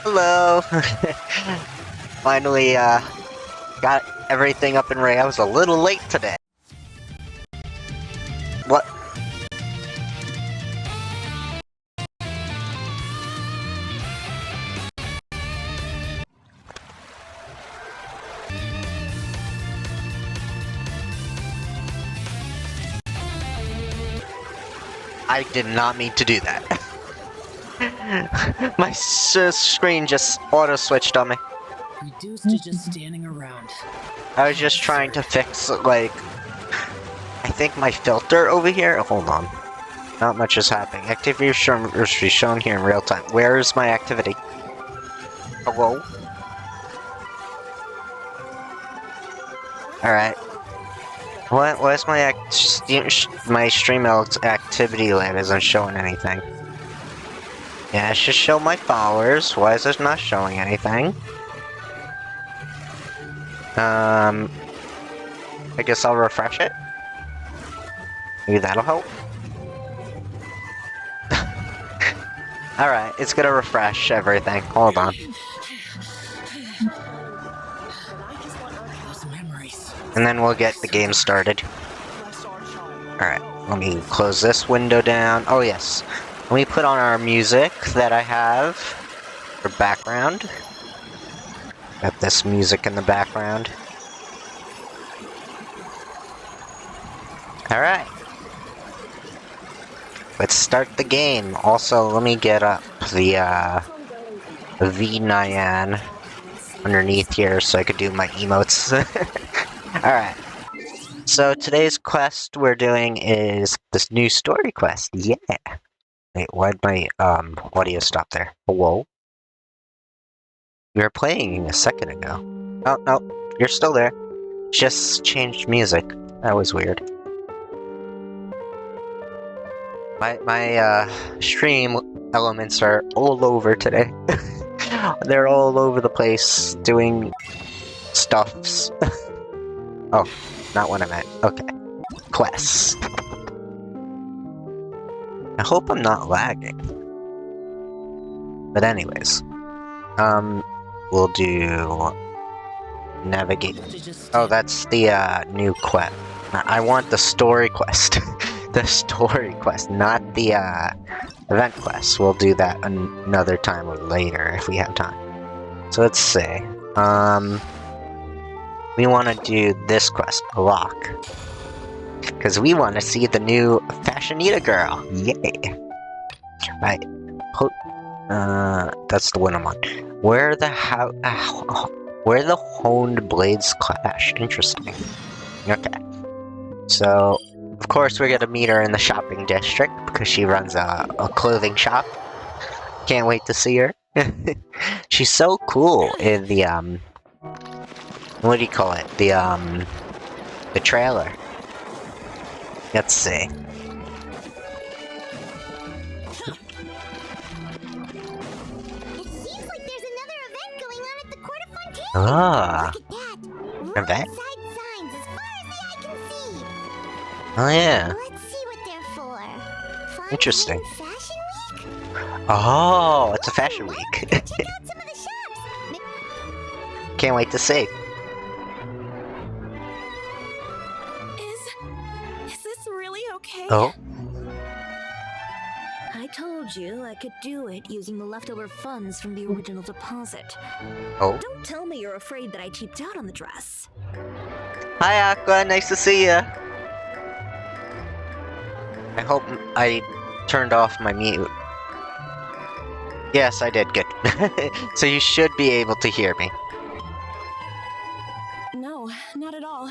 Hello! Finally, got everything up and ready. I was a little late today. What? I did not mean to do that. My screen just auto-switched on me. Reduced to just standing around. I was just trying to fix, like... I think my filter over here... Hold on. Not much is happening. Activity is shown here in real time. Where is my activity? Hello? Alright. What's my my stream activity lab isn't showing anything. Yeah, it should show my followers. Why is it not showing anything? I guess I'll refresh it. Maybe that'll help. Alright, it's gonna refresh everything. Hold on. And then we'll get the game started. Alright, let me close this window down. Oh yes. Let me put on our music that I have for background. Got this music in the background. Alright. Let's start the game. Also, let me get up the V9 underneath here so I could do my emotes. Alright. So today's quest we're doing is this new story quest. Yeah. Wait, why'd my audio stop there? Whoa. You were playing a second ago. Oh, no, you're still there. Just changed music. That was weird. My stream elements are all over today. They're all over the place doing stuffs. Oh, not what I meant. Okay. Quests. I hope I'm not lagging. But anyways. We'll do... Navigate... Oh, that's the, new quest. I want the story quest. The story quest, not the, event quest. We'll do that another time or later if we have time. So let's see. We want to do this quest, Lock. Because we want to see the new Fashionita girl. Yay! Right. That's the one I'm on. Where the honed blades clash. Interesting. Okay. So, of course we're gonna meet her in the shopping district because she runs a clothing shop. Can't wait to see her. She's so cool in the, what do you call it? The trailer. Let's see. Ah, event? Oh yeah. Let's see what they're for. Interesting. Fashion week? Oh, it's a fashion week. Check out some of the shops. Can't wait to see. Is this really okay? Oh. I told you I could do it using the leftover funds from the original deposit. Oh. Don't tell me you're afraid that I cheaped out on the dress. Hi Aqua, nice to see ya. I hope I turned off my mute. Yes, I did, good. So you should be able to hear me. No, not at all.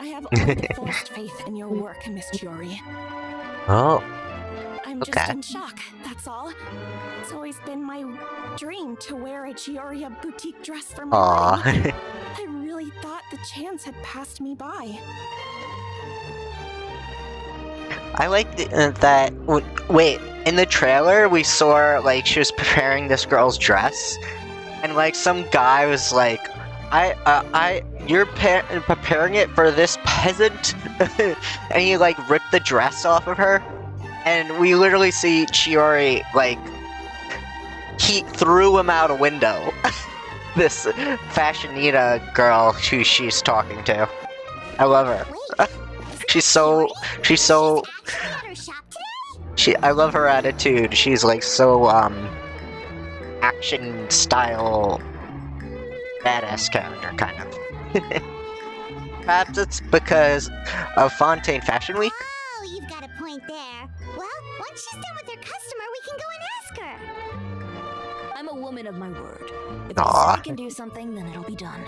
I have only the fullest faith in your work, Miss Chiori. Oh. I'm just in shock, that's all. It's always been my dream to wear a Chioria boutique dress for my wedding. Aww. I really thought the chance had passed me by. I like that. Wait, in the trailer we saw like she was preparing this girl's dress, and like some guy was like, you're preparing it for this peasant," and he like ripped the dress off of her, and we literally see Chiori like he threw him out a window. This fashionita girl who she's talking to. I love her. She's so I love her attitude. She's like so action style badass character kind of. Perhaps it's because of Fontaine Fashion Week. Oh, you've got a point there. Well, once she's done with her customer, we can go and ask her. I'm a woman of my word. If Aw. I say I can do something, then it'll be done.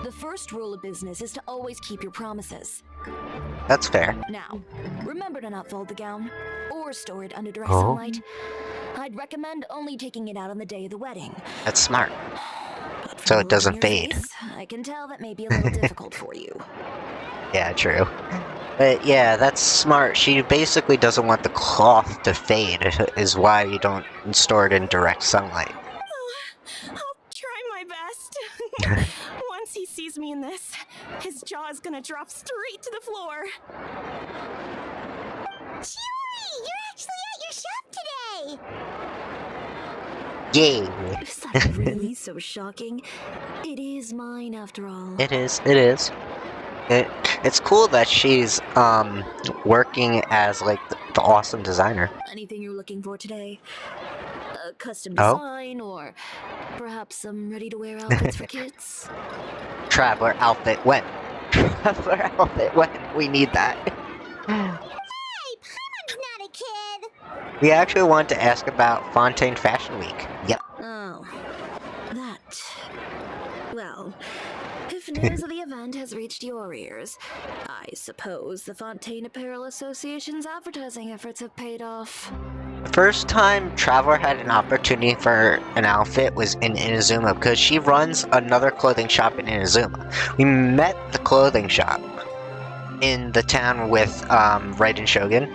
The first rule of business is to always keep your promises. That's fair. Now, remember to not fold the gown or store it under direct Oh. sunlight. I'd recommend only taking it out on the day of the wedding. That's smart. But from So the it look doesn't on your fade. face, I can tell that may be a little difficult for you. Yeah, true. But yeah, that's smart. She basically doesn't want the cloth to fade, is why you don't store it in direct sunlight. I'll try my best. Once he sees me in this, his jaw is gonna drop straight to the floor. Chiori, you're actually at your shop today. Yay! Is that really so shocking? It is mine after all. It is, it is. It's cool that she's, working as, like, the awesome designer. Anything you're looking for today? A custom Oh? design, or perhaps some ready-to-wear outfits for kids? Traveler outfit when? Traveler outfit when? We need that. Hey, Paimon's not a kid. We actually want to ask about Fontaine Fashion Week. Yep. Oh, that. Well, if news of the event has reached your ears, I suppose the Fontaine Apparel Association's advertising efforts have paid off. The first time Traveler had an opportunity for an outfit was in Inazuma, because she runs another clothing shop in Inazuma. We met the clothing shop in the town with Raiden Shogun.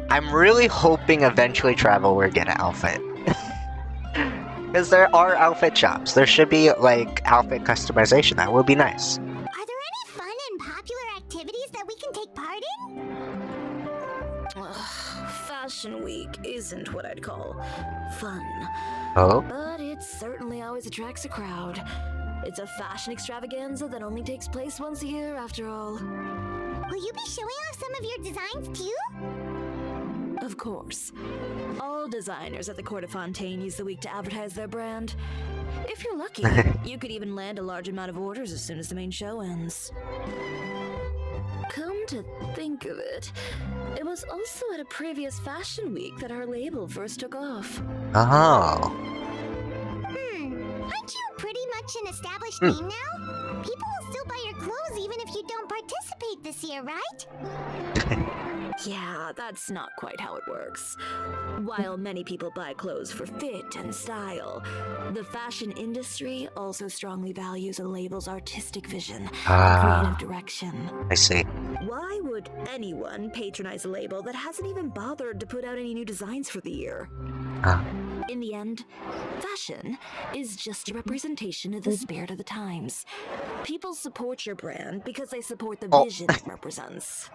I'm really hoping eventually Traveler will get an outfit. Because there are outfit shops. There should be, like, outfit customization. That would be nice. Are there any fun and popular activities that we can take part in? Ugh, Fashion Week isn't what I'd call fun, Oh? but it certainly always attracts a crowd. It's a fashion extravaganza that only takes place once a year, after all. Will you be showing off some of your designs too? Of course. All designers at the Court of Fontaine use the week to advertise their brand. If you're lucky, you could even land a large amount of orders as soon as the main show ends. Come to think of it, it was also at a previous fashion week that our label first took off. Oh. Aren't you pretty much an established name now? People will still buy your clothes even if you don't participate this year, right? Yeah, that's not quite how it works. While many people buy clothes for fit and style, the fashion industry also strongly values a label's artistic vision and creative direction. I see. Why would anyone patronize a label that hasn't even bothered to put out any new designs for the year? In the end, fashion is just a representation of the spirit of the times. People support your brand because they support the vision it represents.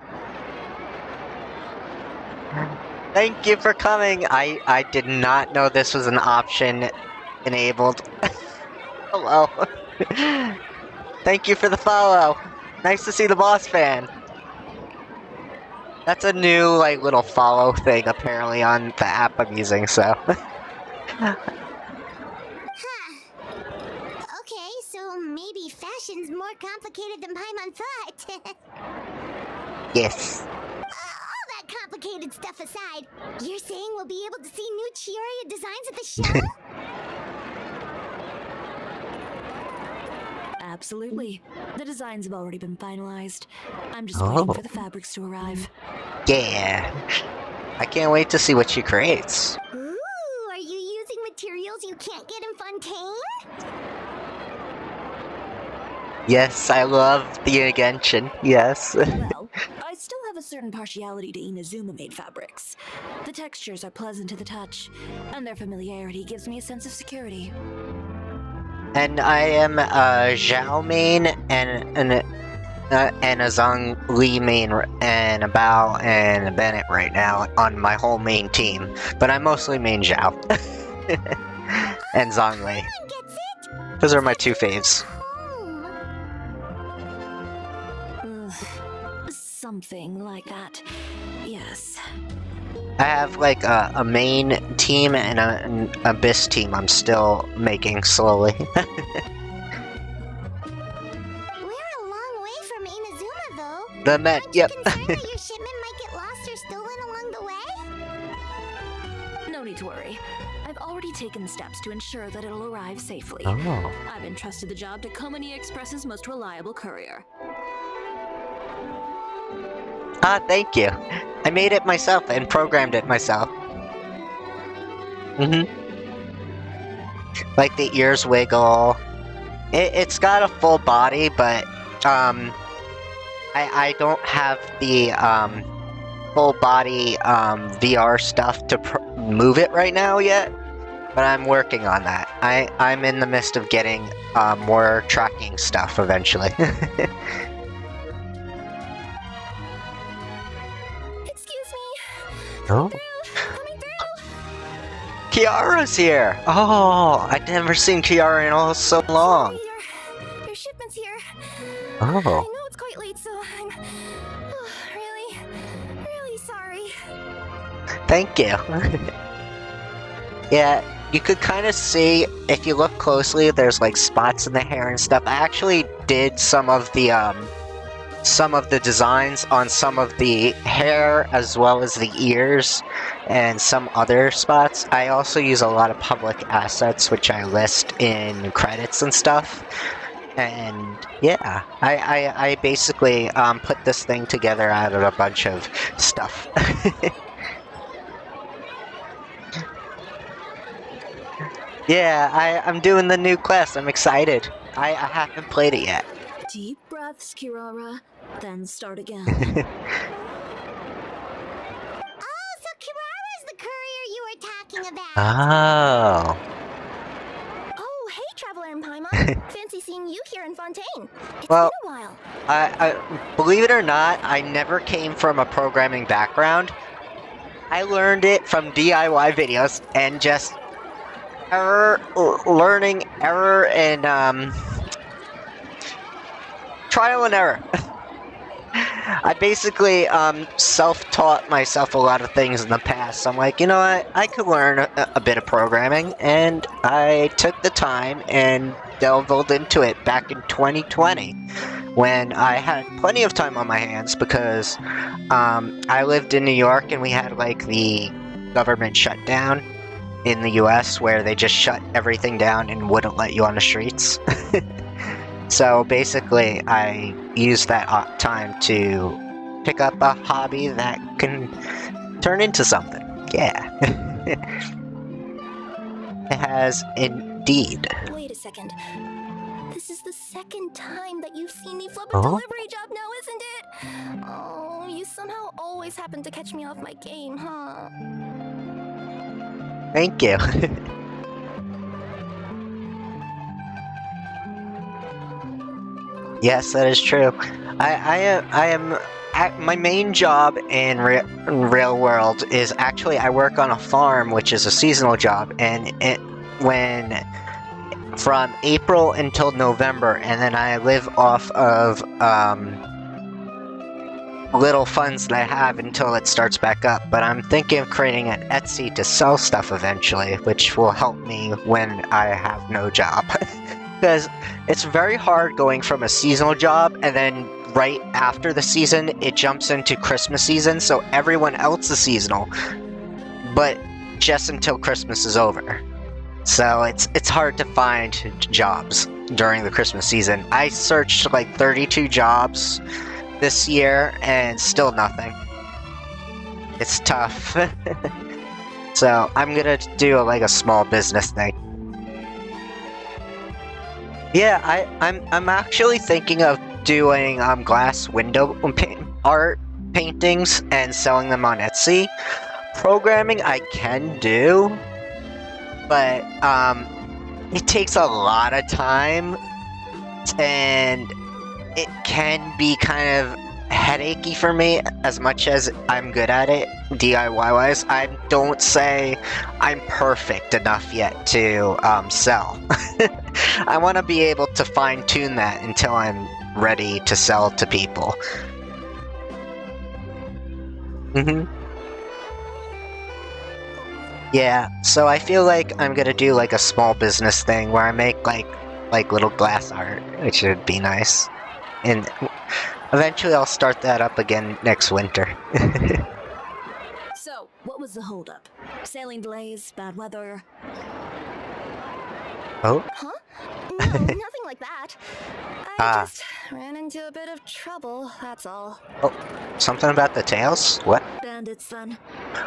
Thank you for coming. I did not know this was an option enabled. Hello. Thank you for the follow. Nice to see the boss fan. That's a new, like, little follow thing apparently on the app I'm using, so. Huh. Okay, so maybe fashion's more complicated than Paimon thought. Yes. All that complicated stuff aside, you're saying we'll be able to see new Chioriya designs at the show? Absolutely. The designs have already been finalized. I'm just waiting for the fabrics to arrive. Yeah. I can't wait to see what she creates. Ooh, are you using materials you can't get in Fontaine? Yes, I love the Genshin. Yes. Well, I still have a certain partiality to Inazuma-made fabrics. The textures are pleasant to the touch, and their familiarity gives me a sense of security. And I am a Zhao main and a Zhongli main and a Bao and a Bennett right now on my whole main team. But I mostly main Zhao. and Zhongli. Everyone gets it. Those are my two faves. Home. Something like that. Yes. I have like a main team and an abyss team I'm still making slowly. We're a long way from Inazuma, though. The Met, Aren't you yep. concerned that your shipment might get lost or stolen along the way? No need to worry. I've already taken steps to ensure that it'll arrive safely. Oh. I've entrusted the job to Komani Express's most reliable courier. Ah, thank you. I made it myself and programmed it myself. Like the ears wiggle. It's got a full body, but I don't have the full body VR stuff to move it right now yet. But I'm working on that. I'm in the midst of getting more tracking stuff eventually. Excuse me. Oh. Coming through. Kiara's here! Oh, I've never seen Kiara in so long. Your shipment's here. Oh. I know it's quite late, so I'm really sorry. Thank you. Yeah, you could kind of see, if you look closely, there's like spots in the hair and stuff. I actually did some of the designs on some of the hair as well as the ears and some other spots. I also use a lot of public assets which I list in credits and stuff. And yeah, I basically put this thing together out of a bunch of stuff. Yeah, I'm doing the new quest. I'm excited. I haven't played it yet. Deep breaths, Kirara, then start again. Oh, so Kirara's the courier you were talking about. Oh. Oh, hey, Traveler and Paimon. Fancy seeing you here in Fontaine. It's Well, been a while. I believe it or not, I never came from a programming background. I learned it from DIY videos and just learning error and trial and error. I basically self-taught myself a lot of things in the past. So I'm like, you know what? I could learn a bit of programming, and I took the time and delved into it back in 2020 when I had plenty of time on my hands because I lived in New York and we had like the government shutdown in the US where they just shut everything down and wouldn't let you on the streets. So basically, I used that time to pick up a hobby that can turn into something. Yeah. It has indeed. Wait a second. This is the second time that you've seen me flip a Oh? delivery job now, isn't it? Oh, you somehow always happen to catch me off my game, huh? Thank you. Yes, that is true. I am my main job in real world is actually I work on a farm, which is a seasonal job, and when from April until November, and then I live off of little funds that I have until it starts back up. But I'm thinking of creating an Etsy to sell stuff eventually, which will help me when I have no job. Because it's very hard going from a seasonal job and then right after the season it jumps into Christmas season, so everyone else is seasonal, but just until Christmas is over. So it's hard to find jobs during the Christmas season. I searched like 32 jobs this year and still nothing. It's tough. So I'm gonna do like a small business thing. Yeah, I'm actually thinking of doing glass window art paintings and selling them on Etsy. Programming I can do, but it takes a lot of time and it can be kind of headachy for me as much as I'm good at it. DIY-wise. I don't say I'm perfect enough yet to sell. I want to be able to fine-tune that until I'm ready to sell to people. Yeah, so I feel like I'm gonna do like a small business thing where I make like little glass art, which would be nice. And eventually I'll start that up again next winter. So, what was the holdup? Sailing delays, bad weather? Oh? Huh? No, nothing like that. I just ran into a bit of trouble, that's all. Oh, something about the tails? What? Bandits, then?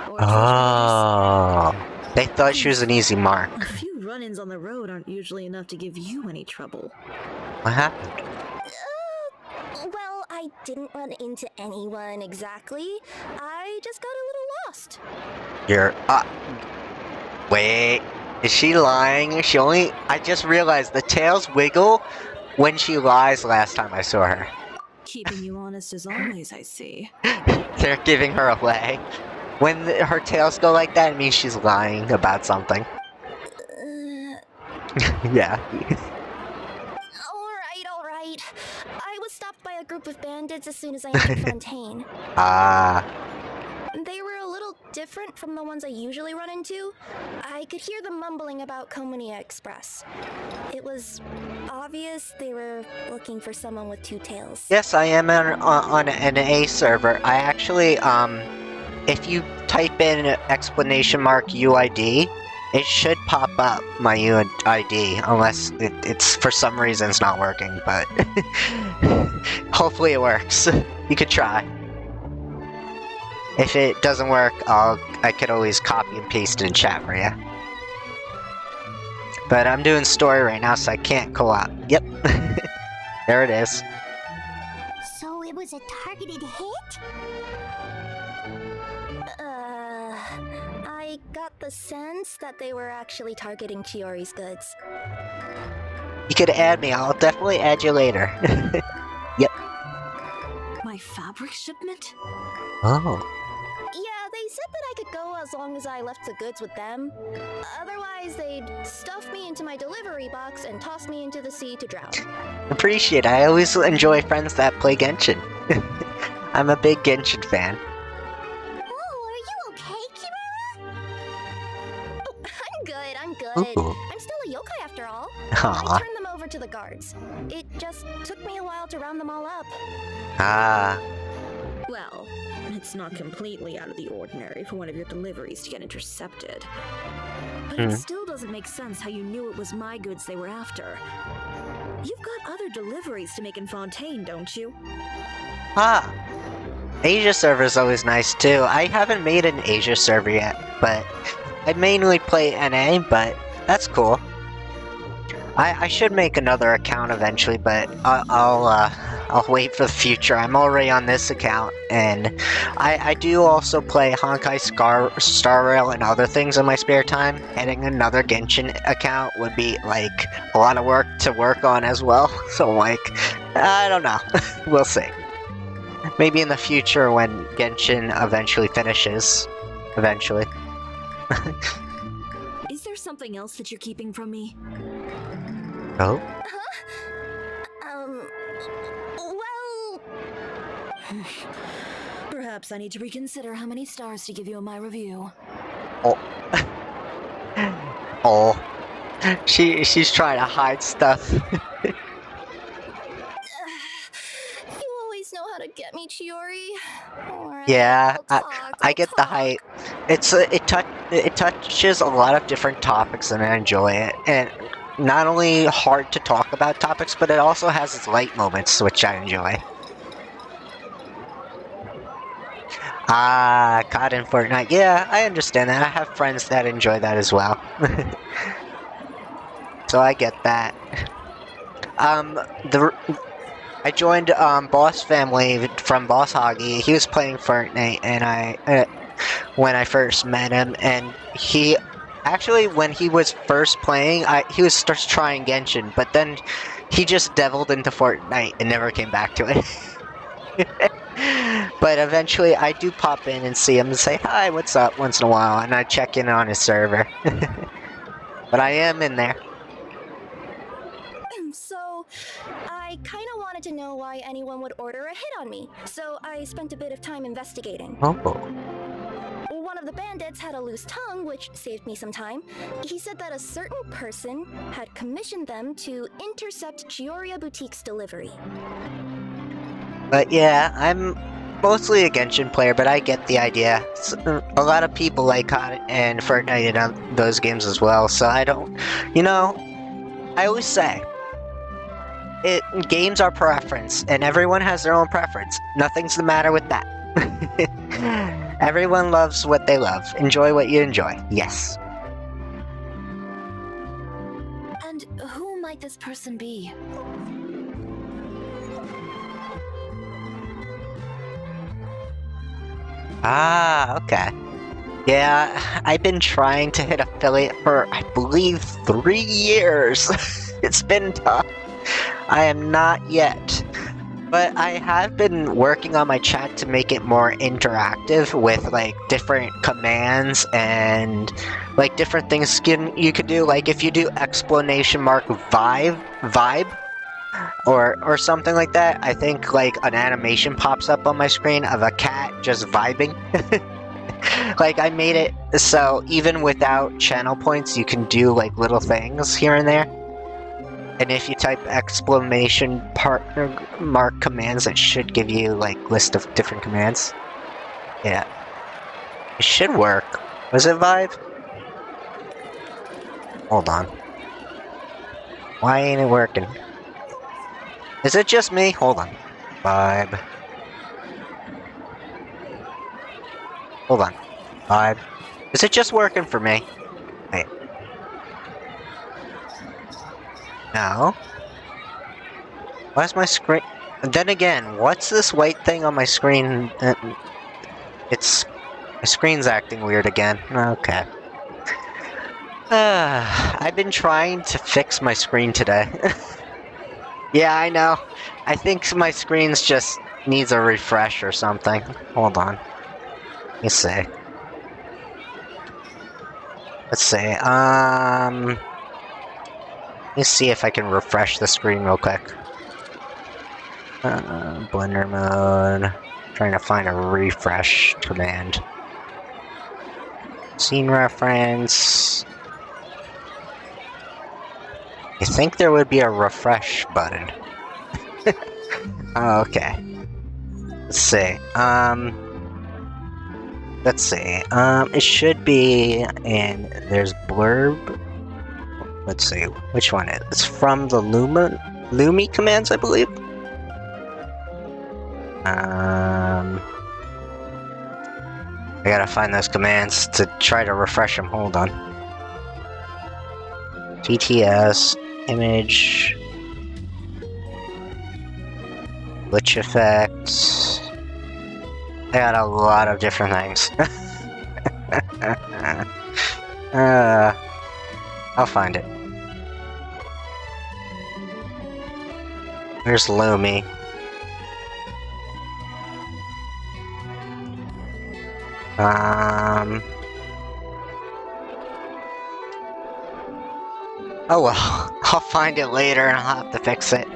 Or Oh, they thought she was an easy mark. a few run-ins on the road aren't usually enough to give you any trouble. What happened? Well, I didn't run into anyone exactly. I just got a little lost. You're, wait, is she lying? I just realized the tails wiggle when she lies last time I saw her. Keeping you honest as always, I see. They're giving her away. When her tails go like that, it means she's lying about something. Yeah. Alright. I was stopped by a group of bandits as soon as I entered Fontaine. They were a little different from the ones I usually run into. I could hear them mumbling about Comunia Express. It was obvious they were looking for someone with two tails. Yes, I am on an A server. I actually, if you type in !UID, it should pop up my UID, unless it's for some reason it's not working, but hopefully it works. You could try. If it doesn't work, I could always copy and paste it in chat for you. But I'm doing story right now, so I can't co-op. Yep. There it is. So it was a targeted hit? I got the sense that they were actually targeting Chiori's goods. You could add me. I'll definitely add you later. Yep. My fabric shipment? Oh. Yeah, they said that I could go as long as I left the goods with them. Otherwise, they'd stuff me into my delivery box and toss me into the sea to drown. Appreciate it. I always enjoy friends that play Genshin. I'm a big Genshin fan. Oh, are you okay, Kimura? Oh, I'm good. Ooh. I'm still a yokai after all. Aw. I turned them over to the guards. It just took me a while to round them all up. Well, it's not completely out of the ordinary for one of your deliveries to get intercepted. But it still doesn't make sense how you knew it was my goods they were after. You've got other deliveries to make in Fontaine, don't you? Asia server is always nice too. I haven't made an Asia server yet, but I mainly play NA, but that's cool. I should make another account eventually, but I'll wait for the future. I'm already on this account, and I do also play Honkai Star Rail and other things in my spare time. Adding another Genshin account would be like a lot of work to work on as well. So like, I don't know. We'll see. Maybe in the future when Genshin eventually finishes. Eventually. Is there something else that you're keeping from me? Oh? Well... Perhaps I need to reconsider how many stars to give you in my review. Oh. Oh. She's trying to hide stuff. You always know how to get me, Chiori. Alright, Yeah, I'll I get the talk. hype. It touches a lot of different topics, and I enjoy it. And not only hard to talk about topics, but it also has its light moments, which I enjoy. COD in Fortnite. Yeah, I understand that. I have friends that enjoy that as well. So I get that. I joined Boss Family from Boss Hoggy. He was playing Fortnite, and when I first met him, and he actually, when he was first playing, he was just trying Genshin, but then he just deviled into Fortnite and never came back to it. But eventually I do pop in and see him and say, hi, what's up, once in a while, and I check in on his server. But I am in there. So, I kind of wanted to know why anyone would order a hit on me, so I spent a bit of time investigating. Oh. One of the bandits had a loose tongue, which saved me some time. He said that a certain person had commissioned them to intercept Gioria Boutique's delivery. But yeah, I'm mostly a Genshin player, but I get the idea. A lot of people like COD and Fortnite and those games as well, so I don't... You know, I always say, games are preference, and everyone has their own preference. Nothing's the matter with that. Everyone loves what they love. Enjoy what you enjoy. Yes. And who might this person be? Ah, okay. Yeah, I've been trying to hit affiliate for, I believe, 3 years. It's been tough. I am not yet. But I have been working on my chat to make it more interactive with, like, different commands and, like, different things you could do. Like, if you do exclamation mark vibe, or something like that, I think, like, an animation pops up on my screen of a cat just vibing. Like, I made it so even without channel points, you can do, like, little things here and there. And if you type exclamation mark commands, it should give you, like, list of different commands. Yeah. It should work. Was it vibe? Hold on. Why ain't it working? Is it just me? Hold on. Vibe. Hold on. Vibe. Is it just working for me? Wait. No. Why's my screen... Then again, what's this white thing on my screen? It's... My screen's acting weird again. Okay. I've been trying to fix my screen today. Yeah, I know. I think my screen's just needs a refresh or something. Hold on. Let me see. Let's see. Let me see if I can refresh the screen real quick. Blender mode. Trying to find a refresh command. Scene reference. You think there would be a refresh button? Oh, okay. Let's see. Let's see. It should be in. There's blurb. Let's see. Which one is it? It's from the Lumi commands, I believe. I gotta find those commands to try to refresh them. Hold on. TTS, image, glitch effects. I got a lot of different things. I'll find it. There's Lumi. Oh well, I'll find it later and I'll have to fix it.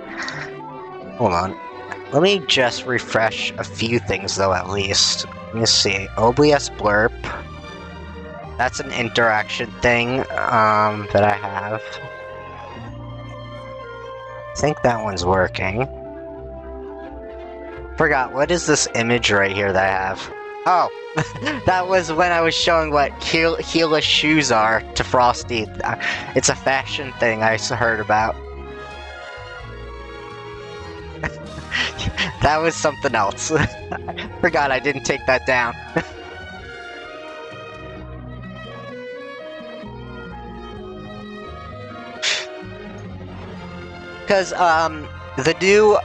Hold on. Let me just refresh a few things though at least. Let me see. OBS blurb. That's an interaction thing that I have. I think that one's working. Forgot, what is this image right here that I have? Oh, that was when I was showing what heelless shoes are to Frosty. It's a fashion thing I heard about. That was something else. Forgot I didn't take that down. Because, the new...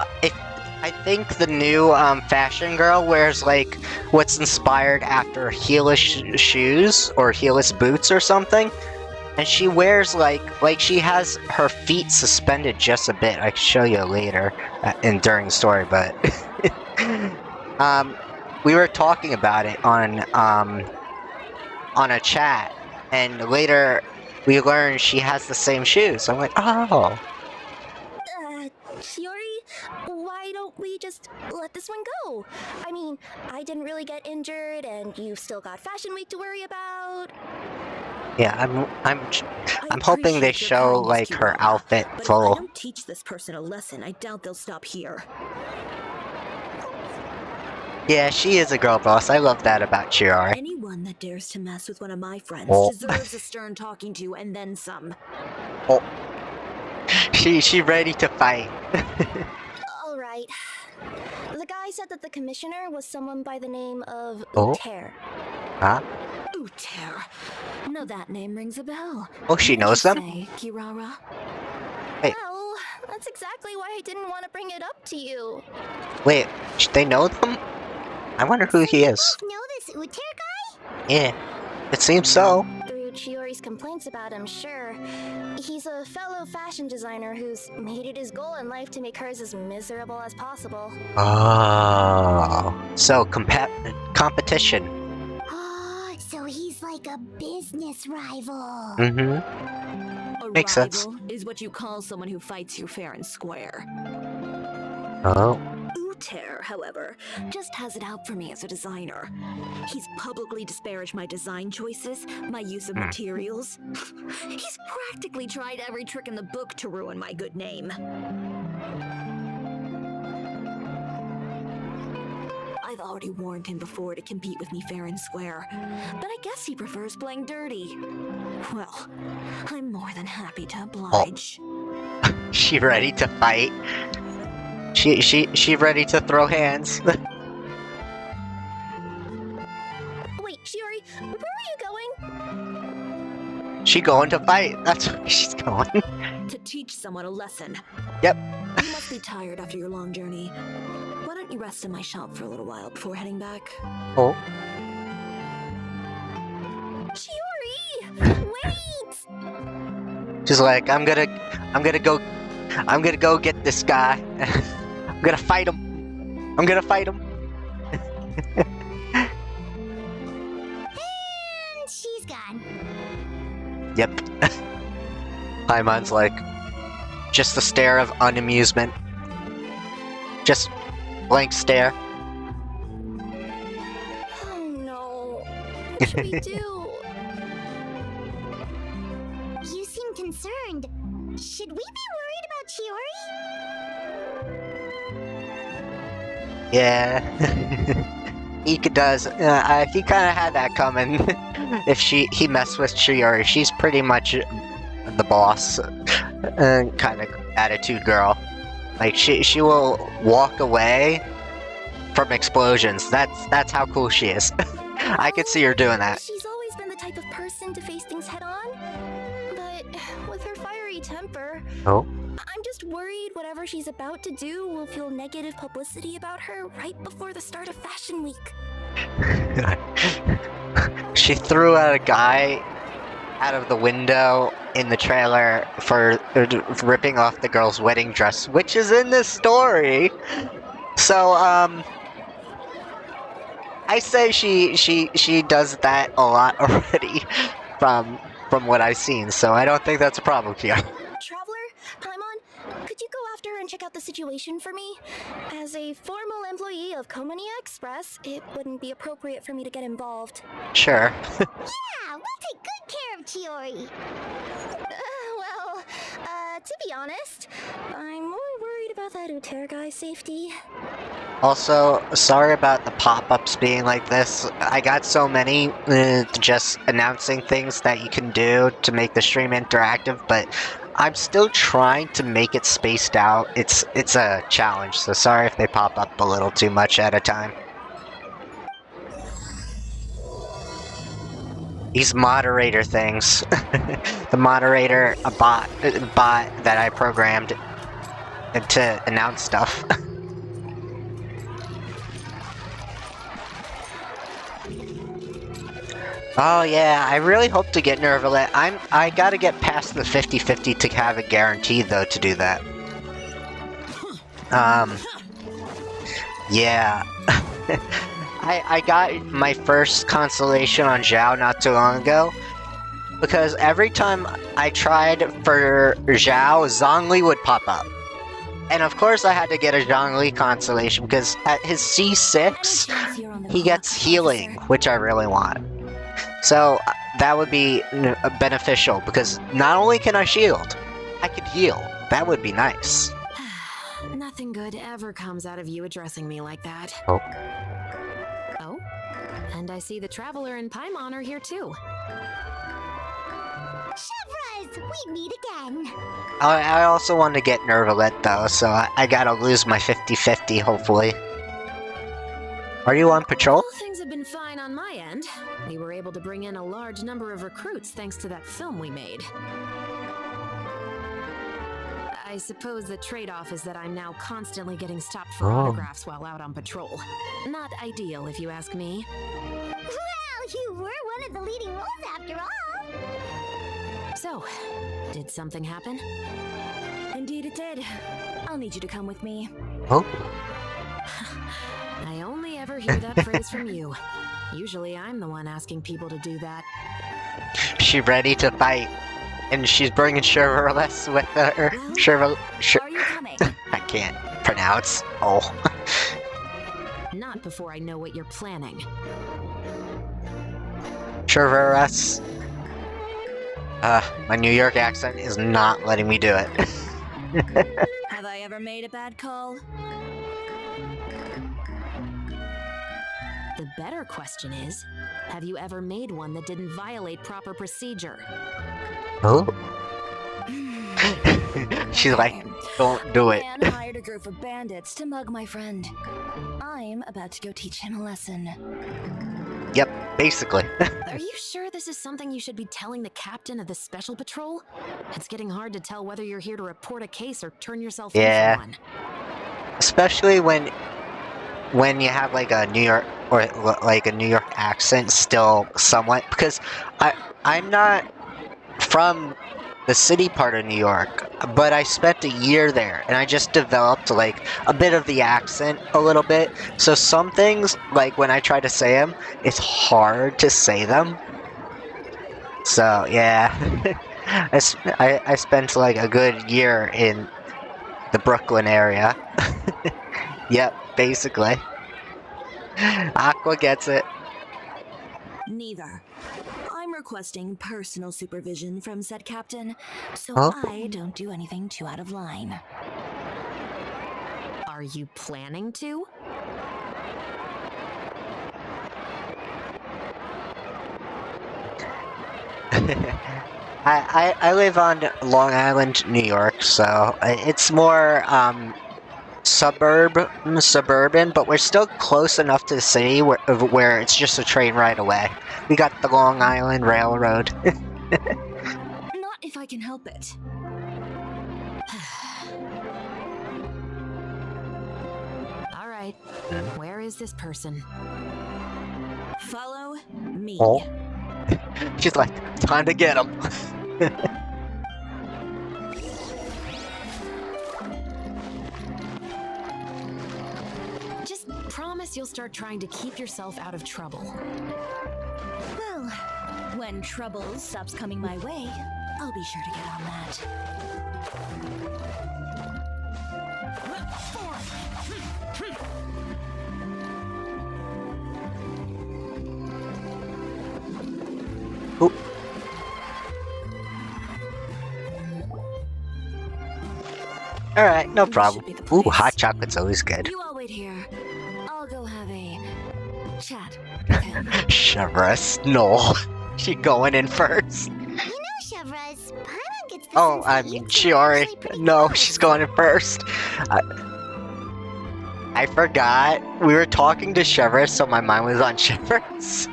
I think the new, fashion girl wears, like, what's inspired after heelless shoes, or heelless boots or something. And she wears, like she has her feet suspended just a bit. I can show you later, during the story, but... we were talking about it on a chat, and later we learned she has the same shoes. I'm like, oh. Shiori, why don't we just let this one go? I mean, I didn't really get injured, and you've still got Fashion Week to worry about. Yeah, I'm hoping they appreciate your show kindness, like her Kirara, outfit but if I full. don't teach this person a lesson, I doubt they'll stop here. Yeah, she is a girl boss. I love that about Chiari. Anyone that dares to mess with one of my friends Oh. deserves a stern talking to and then some. Oh, she ready to fight. All right. The guy said that the commissioner was someone by the name of Oh. Uter. Huh? Uter. No, that name rings a bell. Oh, she What did knows you them? say, Kirara? Wait. Well, that's exactly why I didn't want to bring it up to you. Wait, they know them? I wonder who he is. Know this Uter guy? Yeah, it seems so. Through Chiori's complaints about him, sure. He's a fellow fashion designer who's made it his goal in life to make hers as miserable as possible. Oh, so competition. Oh, so he's like a business rival. Mm-hmm. A Makes rival sense. is what you call someone who fights you fair and square. Oh. Uter, however, just has it out for me as a designer. He's publicly disparaged my design choices, my use of materials. He's practically tried every trick in the book to ruin my good name. I've already warned him before to compete with me fair and square, but I guess he prefers playing dirty. Well, I'm more than happy to oblige. She ready to fight? She ready to throw hands? Wait, Chiori, where are you going? She going to fight. That's where she's going. To teach someone a lesson. Yep. You must be tired after your long journey. Why don't you rest in my shop for a little while before heading back? Oh. Chiori, wait! She's like, I'm gonna go get this guy. I'm gonna fight him. I'm gonna fight him. And she's gone. Yep. Paimon's like, just a stare of unamusement. Just blank stare. Oh no. What should we do? You seem concerned. Should we be worried about Chiori? Yeah. Ika does. He kind of had that coming. If he messed with Chiori, she's pretty much the boss, kind of attitude girl. Like she will walk away from explosions. That's how cool she is. I could see her doing that. She's always been the type of person to face things head on. But with her fiery temper, Oh. I'm just worried whatever she's about to do will feel negative publicity about her right before the start of Fashion Week. She threw out a guy out of the window in the trailer for ripping off the girl's wedding dress, which is in this story. So, I say she does that a lot already from what I've seen, so I don't think that's a problem here. Traveler, Paimon, could you go after her and check out the situation for me? As a formal employee of Komonia Express, it wouldn't be appropriate for me to get involved. Sure. Yeah, we'll take good care of Chiori. To be honest, I'm more worried about that Uter guy's safety. Also, sorry about the pop-ups being like this. I got so many just announcing things that you can do to make the stream interactive, but I'm still trying to make it spaced out. It's a challenge, so sorry if they pop up a little too much at a time. These moderator things. The moderator, a bot that I programmed to announce stuff. Oh yeah, I really hope to get Nervalet. I gotta get past the 50-50 to have it guaranteed though to do that. Yeah. I got my first constellation on Zhao not too long ago, because every time I tried for Zhao, Zhongli would pop up. And of course I had to get a Zhongli constellation, because at his C6, he gets healing, which I really want. So that would be beneficial, because not only can I shield, I could heal. That would be nice. Nothing good ever comes out of you addressing me like that. Oh. Oh? And I see the Traveler and Paimon are here too. Chevras, we meet again. I also want to get Nervalet though, so I gotta lose my 50-50 hopefully. Are you on patrol? Well, things have been fine on my end. We were able to bring in a large number of recruits thanks to that film we made. I suppose the trade-off is that I'm now constantly getting stopped for autographs while out on patrol. Not ideal, if you ask me. Well, you were one of the leading roles after all. So, did something happen? Indeed it did. I'll need you to come with me. Oh. I only ever hear that phrase from you. Usually I'm the one asking people to do that. She ready to fight, and she's bringing Chevrolet with her. Well, are you coming? I can't pronounce. Oh. Not before I know what you're planning. Chevrolet. My New York accent is not letting me do it. Have I ever made a bad call? The better question is, have you ever made one that didn't violate proper procedure? Oh. She's like, don't do it. Man hired a group of bandits to mug my friend. I'm about to go teach him a lesson. Yep, basically. Are you sure this is something you should be telling the captain of the special patrol? It's getting hard to tell whether you're here to report a case or turn yourself in for one. Especially when you have like a New York or like a New York accent still somewhat, because I'm not from the city part of New York, but I spent a year there and I just developed like a bit of the accent a little bit. So some things, like when I try to say them, it's hard to say them. So yeah, I spent like a good year in the Brooklyn area. Yep, basically. Aqua gets it. Neither. I'm requesting personal supervision from said captain, so Oh. I don't do anything too out of line. Are you planning to? I live on Long Island, New York, so it's more suburban, but we're still close enough to the city where it's just a train ride away. We got the Long Island Railroad. Not if I can help it. All right. Where is this person? Follow me. Oh. She's like, time to get him. Just promise you'll start trying to keep yourself out of trouble. Well, when trouble stops coming my way, I'll be sure to get on that. Oop. Alright, no This problem. should be the Ooh, place. hot chocolate's always good. You all wait here. I'll go have a chat with him. Chevrolet, no. She going in first. You know, Chevras, Paimon gets the Oh, sense I that mean, you two she are already. actually pretty No, close. she's going in first. I forgot. We were talking to Chevrolet, so my mind was on Chevrolet.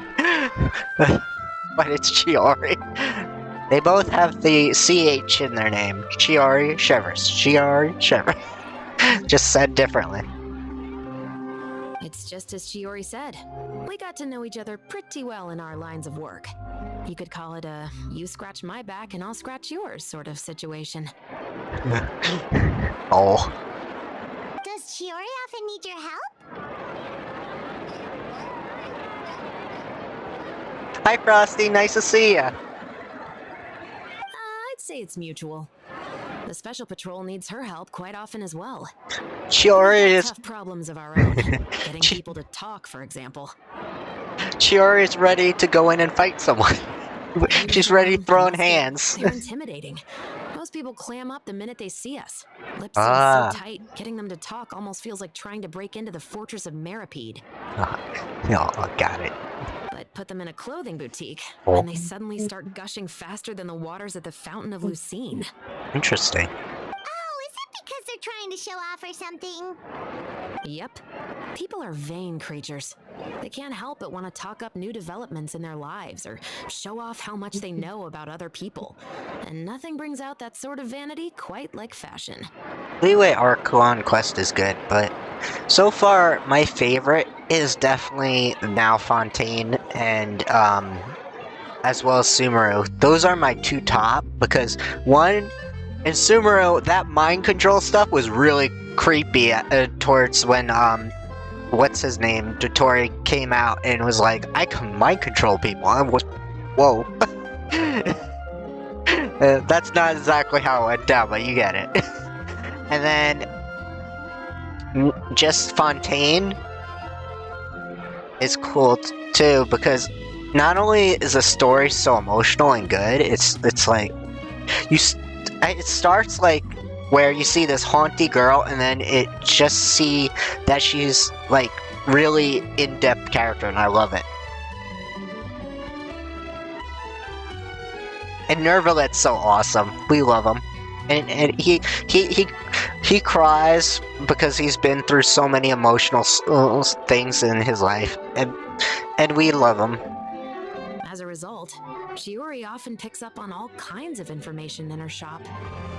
But it's Chiori. They both have the CH in their name. Chiori, Chevrolet. Chiori, Chevrolet. Just said differently. It's just as Chiori said. We got to know each other pretty well in our lines of work. You could call it a you scratch my back and I'll scratch yours sort of situation. Oh. Does Chiori often need your help? Hi, Frosty. Nice to see ya. I'd say it's mutual. The Special Patrol needs her help quite often as well. Chiori We've got is tough problems of our own. Getting Chi- people to talk, for example. Chiori is ready to go in and fight someone. She's ready throwing hands. They're intimidating. Most people clam up the minute they see us. Lips seem Ah. so tight, getting them to talk almost feels like trying to break into the fortress of Meripede. No, got it. But put them in a clothing boutique, Oh. and they suddenly start gushing faster than the waters at the Fountain of Lucine. Interesting. Oh, is it because they're trying to show off or something? Yep. People are vain creatures. They can't help but want to talk up new developments in their lives or show off how much they know about other people. And nothing brings out that sort of vanity quite like fashion. Leeway Arcon Quest is good, but so far my favorite is definitely now Fontaine and as well as Sumeru. Those are my two top because one in Sumeru that mind control stuff was really creepy towards when what's his name Dotori came out and was like, I can mind control people. I was whoa. That's not exactly how it went down, but you get it. And then just Fontaine is cool too because not only is the story so emotional and good, it's like it starts like where you see this haunty girl and then it just see that she's like really in-depth character and I love it. And Nervalet's so awesome. We love him. And he cries because he's been through so many emotional things in his life, and we love him. As a result, Shiori often picks up on all kinds of information in her shop.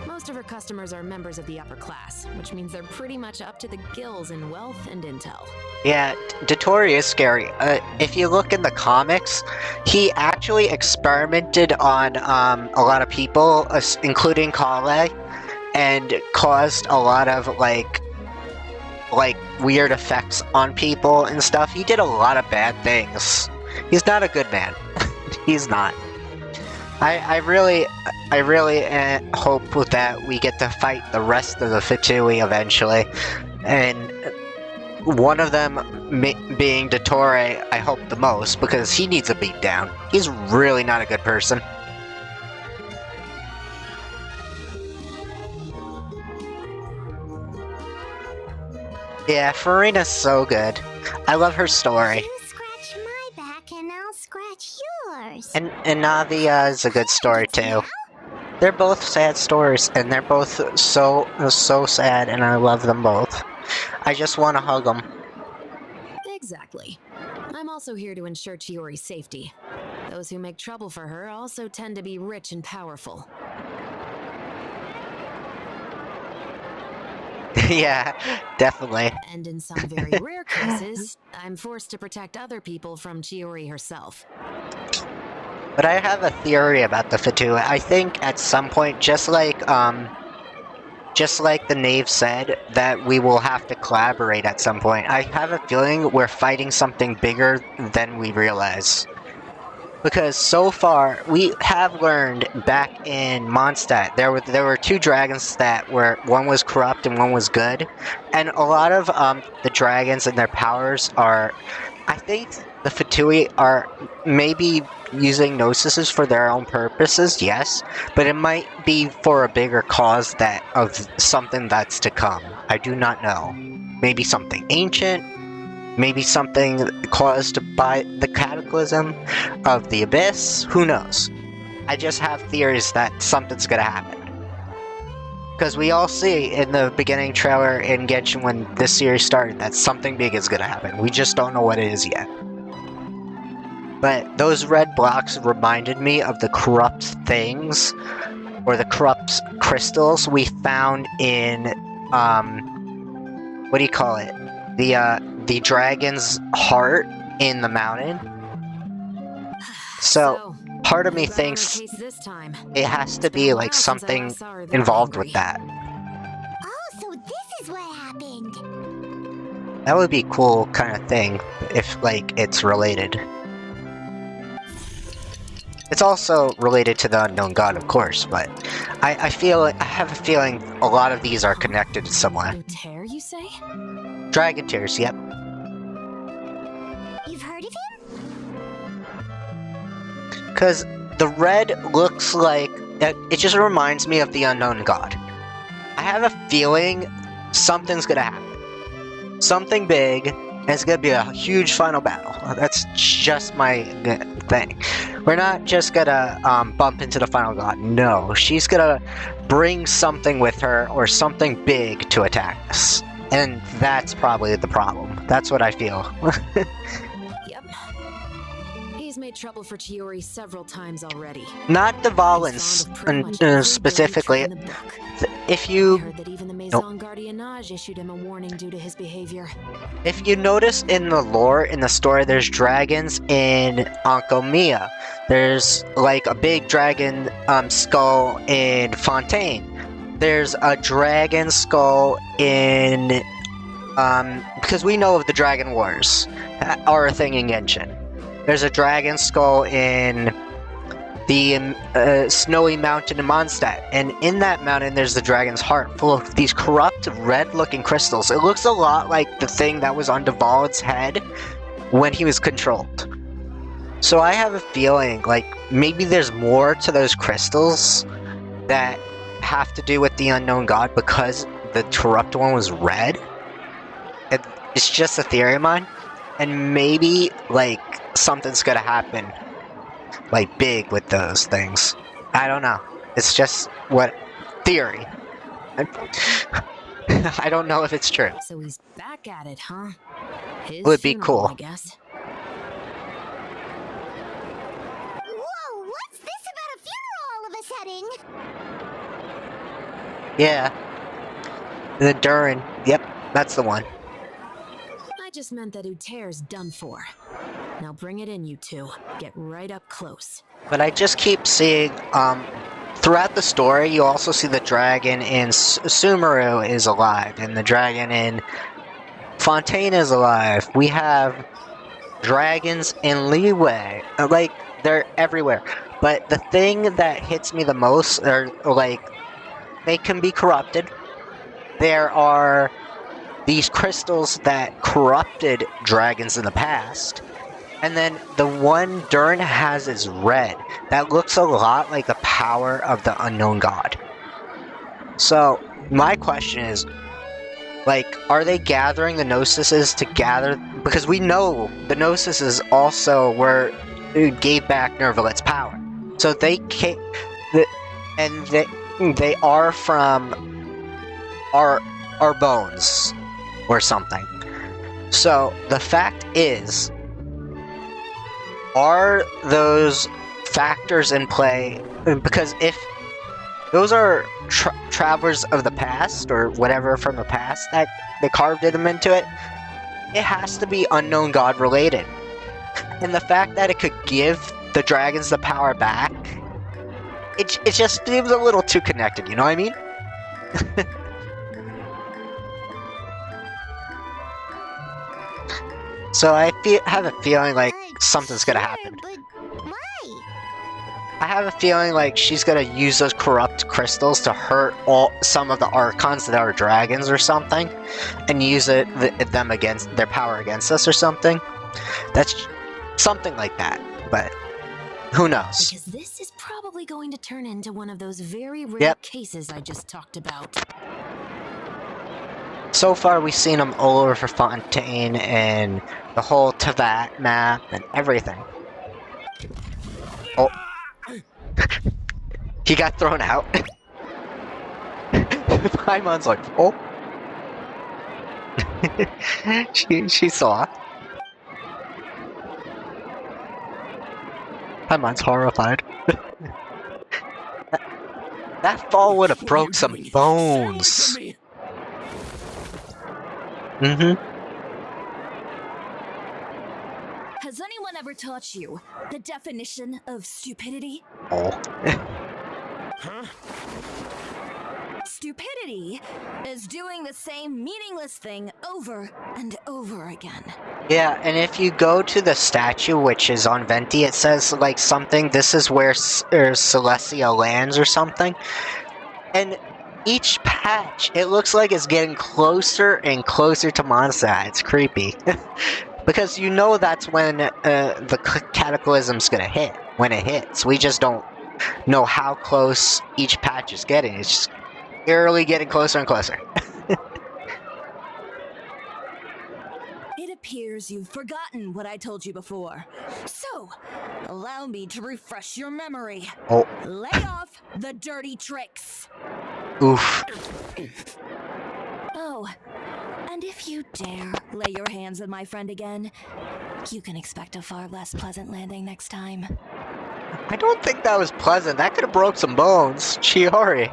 Most of her customers are members of the upper class, which means they're pretty much up to the gills in wealth and intel. Yeah, Dotori is scary. If you look in the comics, he actually experimented on a lot of people, including Kale, and caused a lot of like weird effects on people and stuff. He did a lot of bad things. He's not a good man. He's not. I really hope that we get to fight the rest of the Fatui eventually, and one of them being Dottore, I hope the most, because he needs a beat down. He's really not a good person. Yeah, Farina's so good. I love her story. You scratch my back and I'll scratch yours. And Navia is a good story too. They're both sad stories, and they're both so sad, and I love them both. I just want to hug them. Exactly. I'm also here to ensure Chiori's safety. Those who make trouble for her also tend to be rich and powerful. Yeah, definitely. And in some very rare cases, I'm forced to protect other people from Chiori herself. But I have a theory about the Fatui. I think at some point, just like the Knave said, that we will have to collaborate at some point. I have a feeling we're fighting something bigger than we realize. Because so far, we have learned back in Mondstadt, there were two dragons that were, one was corrupt and one was good. And a lot of the dragons and their powers are, I think the Fatui are maybe using Gnosis for their own purposes, yes, but it might be for a bigger cause of something that's to come. I do not know. Maybe something ancient, maybe something caused by the cataclysm of the Abyss, who knows? I just have theories that something's gonna happen. Because we all see in the beginning trailer in Genshin when this series started that something big is gonna happen. We just don't know what it is yet. But those red blocks reminded me of the corrupt things, or the corrupt crystals we found in, what do you call it? The dragon's heart in the mountain. So part of me thinks it has to be like something involved with that. Oh, so this is what happened. That would be a cool kind of thing if like it's related. It's also related to the unknown god, of course, but I have a feeling a lot of these are connected in some way. Tear, you say? Dragon tears, yep. You've heard of him? Because the red looks like... It just reminds me of the unknown god. I have a feeling something's gonna happen. Something big, and it's gonna be a huge final battle. That's just my thing. We're not just gonna bump into the final god. No, she's gonna bring something with her, or something big to attack us. And that's probably the problem. That's what I feel. Yep. He's made trouble for Chiori several times already. Not the Volans, specifically. If you... I heard that even the Maison Gardiennage issued him a warning due to his behavior. If you notice in the lore, in the story, there's dragons in Ancomia. There's like a big dragon skull in Fontaine. There's a dragon skull in... because we know of the Dragon Wars, are a thing in Genshin. There's a dragon skull in the snowy mountain in Mondstadt, and in that mountain there's the dragon's heart, full of these corrupt, red-looking crystals. It looks a lot like the thing that was on Dvalad's head when he was controlled. So I have a feeling, like, maybe there's more to those crystals that have to do with the unknown god because the corrupt one was red. It's just a theory of mine, and maybe, like, something's gonna happen, like, big with those things. I don't know. It's just what theory. I don't know if it's true. So he's back at it, huh? His Would be funeral, cool. I guess. Whoa, what's this about a funeral all of a sudden? Yeah. The Durin. Yep, that's the one. I just meant that Uter's done for. Now bring it in, you two. Get right up close. But I just keep seeing, throughout the story, you also see the dragon in Sumeru is alive, and the dragon in Fontaine is alive. We have dragons in Liyue. Like, they're everywhere. But the thing that hits me the most are, like, they can be corrupted. There are these crystals that corrupted dragons in the past. And then the one Durin has is red. That looks a lot like the power of the unknown god. So, my question is, like, are they gathering the Gnosises to gather... Because we know the Gnosises also gave back Nervalet's power. So they came... And they are from our bones, or something. So, the fact is... Are those factors in play? Because if those are travelers of the past, or whatever from the past, that they carved them into it, it has to be unknown god related. And the fact that it could give the dragons the power back, it just seems a little too connected, you know what I mean? So I have a feeling like something's gonna happen. But why? I have a feeling like she's gonna use those corrupt crystals to hurt some of the Archons that are dragons or something, and use them against their power against us or something. That's something like that, but who knows? Because this is probably going to turn into one of those very rare cases I just talked about. So far, we've seen them all over Fontaine and the whole Tavat map and everything. Oh. He got thrown out. Paimon's like, oh. she saw. Paimon's horrified. That fall would have broke some bones. Mm-hmm. Has anyone ever taught you the definition of stupidity? Oh. Huh? Stupidity is doing the same meaningless thing over and over again. Yeah, and if you go to the statue, which is on Venti, it says, like, something, this is where Celestia lands or something. And each patch, it looks like it's getting closer and closer to Mondstadt. It's creepy. Because you know that's when the Cataclysm's gonna hit, when it hits. We just don't know how close each patch is getting. It's just eerily getting closer and closer. It appears you've forgotten what I told you before. So, allow me to refresh your memory. Oh. Lay off the dirty tricks. Oof. Oh, and if you dare lay your hands on my friend again, you can expect a far less pleasant landing next time. I don't think that was pleasant. That could have broke some bones. Chiori.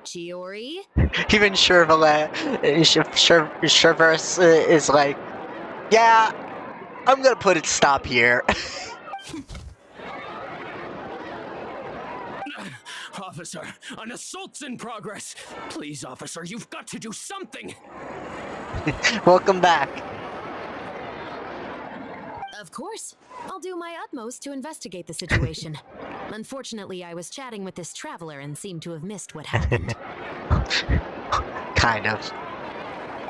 Chiori? Even Cherverse is like, yeah, I'm gonna put it stop here. Officer, an assault's in progress. Please, officer, you've got to do something. Welcome back. Of course. I'll do my utmost to investigate the situation. Unfortunately, I was chatting with this traveler and seemed to have missed what happened. Kind of.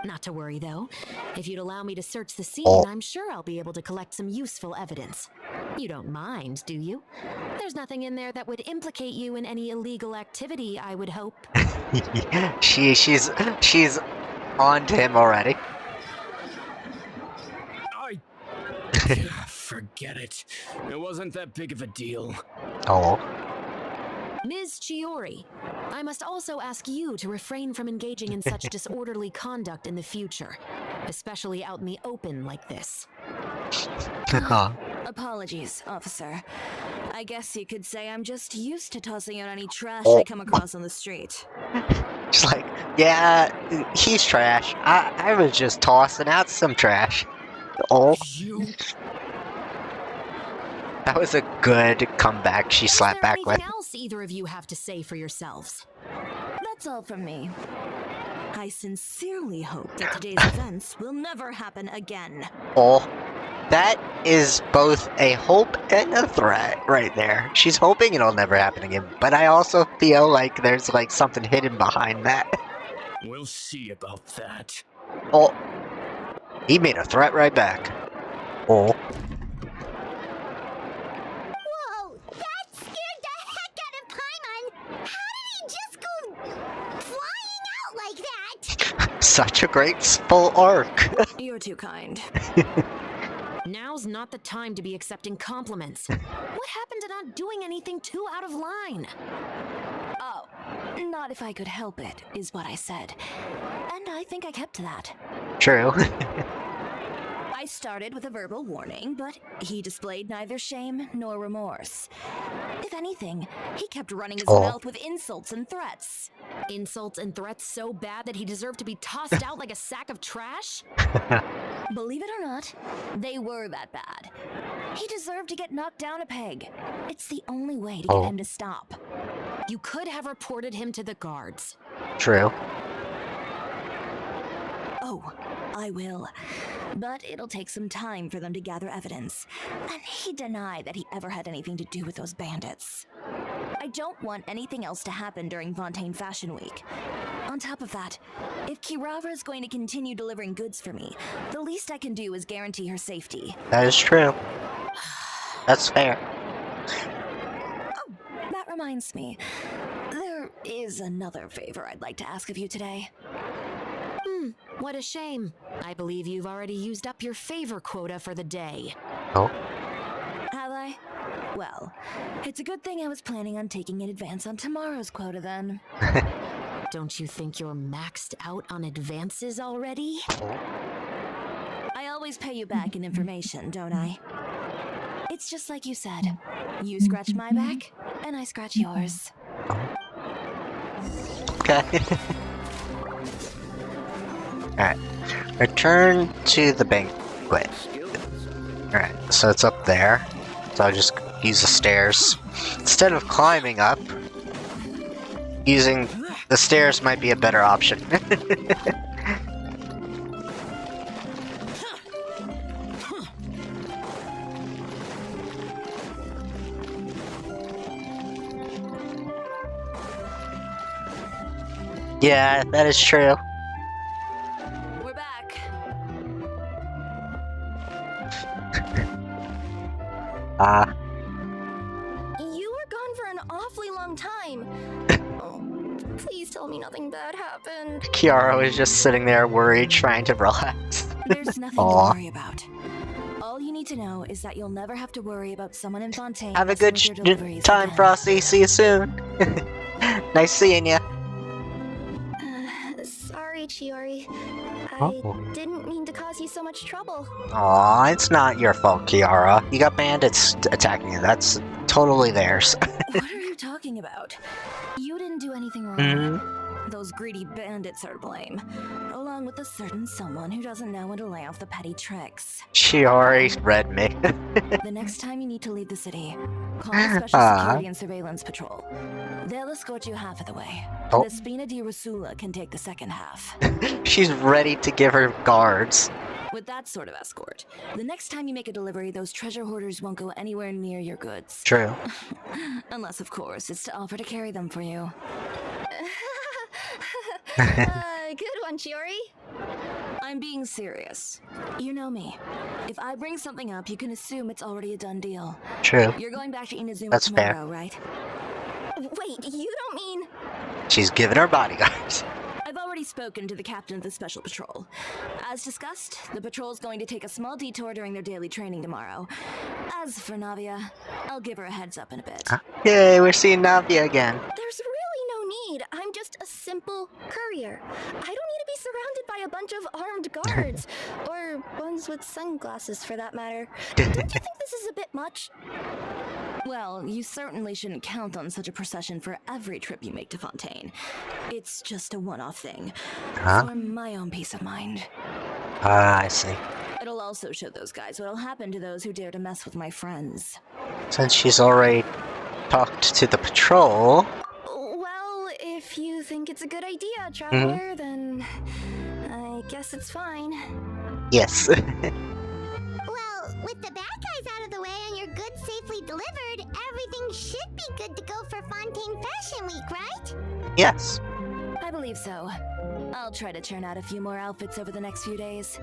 Not to worry, though. If you'd allow me to search the scene, Oh. I'm sure I'll be able to collect some useful evidence. You don't mind, do you? There's nothing in there that would implicate you in any illegal activity, I would hope. she's on to him already. Forget it. It wasn't that big of a deal. Oh. Ms. Chiori, I must also ask you to refrain from engaging in such disorderly conduct in the future, especially out in the open like this. Apologies, officer. I guess you could say I'm just used to tossing out any trash Oh. I come across on the street. She's like, yeah, he's trash. I was just tossing out some trash. Oh. You... That was a good comeback she slapped back Is with. there anything else either of you have to say for yourselves? That's all from me. I sincerely hope that today's events will never happen again. Oh. That is both a hope and a threat right there. She's hoping it'll never happen again, but I also feel like there's like something hidden behind that. We'll see about that. Oh. He made a threat right back. Oh. Whoa, that scared the heck out of Paimon! How did he just go flying out like that? Such a graceful arc. You're too kind. Now's not the time to be accepting compliments. What happened to not doing anything too out of line? Oh, not if I could help it, is what I said. And I think I kept to that. True. I started with a verbal warning, but he displayed neither shame nor remorse. If anything, he kept running his mouth with insults and threats. Insults and threats so bad that he deserved to be tossed out like a sack of trash? Believe it or not, they were that bad. He deserved to get knocked down a peg. It's the only way to get him to stop. You could have reported him to the guards. True. Oh, I will. But it'll take some time for them to gather evidence. And he denied that he ever had anything to do with those bandits. I don't want anything else to happen during Fontaine Fashion Week. On top of that, if Kirava is going to continue delivering goods for me, the least I can do is guarantee her safety. That is true. That's fair. Oh, that reminds me. There is another favor I'd like to ask of you today. What a shame. I believe you've already used up your favor quota for the day. Oh. Have I? Well, it's a good thing I was planning on taking an advance on tomorrow's quota then. Don't you think you're maxed out on advances already? I always pay you back in information, don't I? It's just like you said. You scratch my back, and I scratch yours. Okay. Alright. Return to the banquet. Alright, so it's up there. So I'll just use the stairs. Instead of climbing up, using the stairs might be a better option. Yeah, that is true. We're back. You were gone for an awfully long time. Oh, please tell me nothing bad happened. Kiara was just sitting there worried, trying to relax. There's nothing Aw. to worry about. All you need to know is that you'll never have to worry about someone in Fontaine Have a messing good with your deliveries time, again. Frosty. See you soon. Nice seeing ya. Sorry, Chiori. I Oh. didn't mean to cause you so much trouble. Aw, it's not your fault, Kiara. You got bandits attacking you. That's totally theirs. What are you talking about? You didn't do anything wrong. Mhm. Those greedy bandits are to blame, along with a certain someone who doesn't know when to lay off the petty tricks. Chiori read me. The next time you need to leave the city, call the Special Security and Surveillance Patrol. They'll escort you half of the way. Oh. And the Spina di Rasula can take the second half. She's ready to give her guards. With that sort of escort, the next time you make a delivery, those treasure hoarders won't go anywhere near your goods. True. Unless, of course, it's to offer to carry them for you. Good one, Chiori. I'm being serious. You know me. If I bring something up, you can assume it's already a done deal. True. You're going back to Inazuma That's fair. tomorrow, right? Wait, you don't mean... She's giving her bodyguards. I've already spoken to the captain of the Special Patrol. As discussed, the patrol's going to take a small detour during their daily training tomorrow. As for Navia, I'll give her a heads up in a bit. Yay, we're seeing Navia again. There's really no need. I'm just a simple courier. I don't need to be surrounded by a bunch of armed guards. Or ones with sunglasses, for that matter. Don't you think this is a bit much? Well, you certainly shouldn't count on such a procession for every trip you make to Fontaine. It's just a one-off thing. Huh? For my own peace of mind. Ah, I see. It'll also show those guys what'll happen to those who dare to mess with my friends. Since she's already talked to the patrol. Well, if you think it's a good idea, Traveler, then I guess it's fine. Yes. Well, with the bad guys out of the way and your goods safely delivered, everything should be good to go for Fontaine Fashion Week, right? Yes. I believe so. I'll try to churn out a few more outfits over the next few days.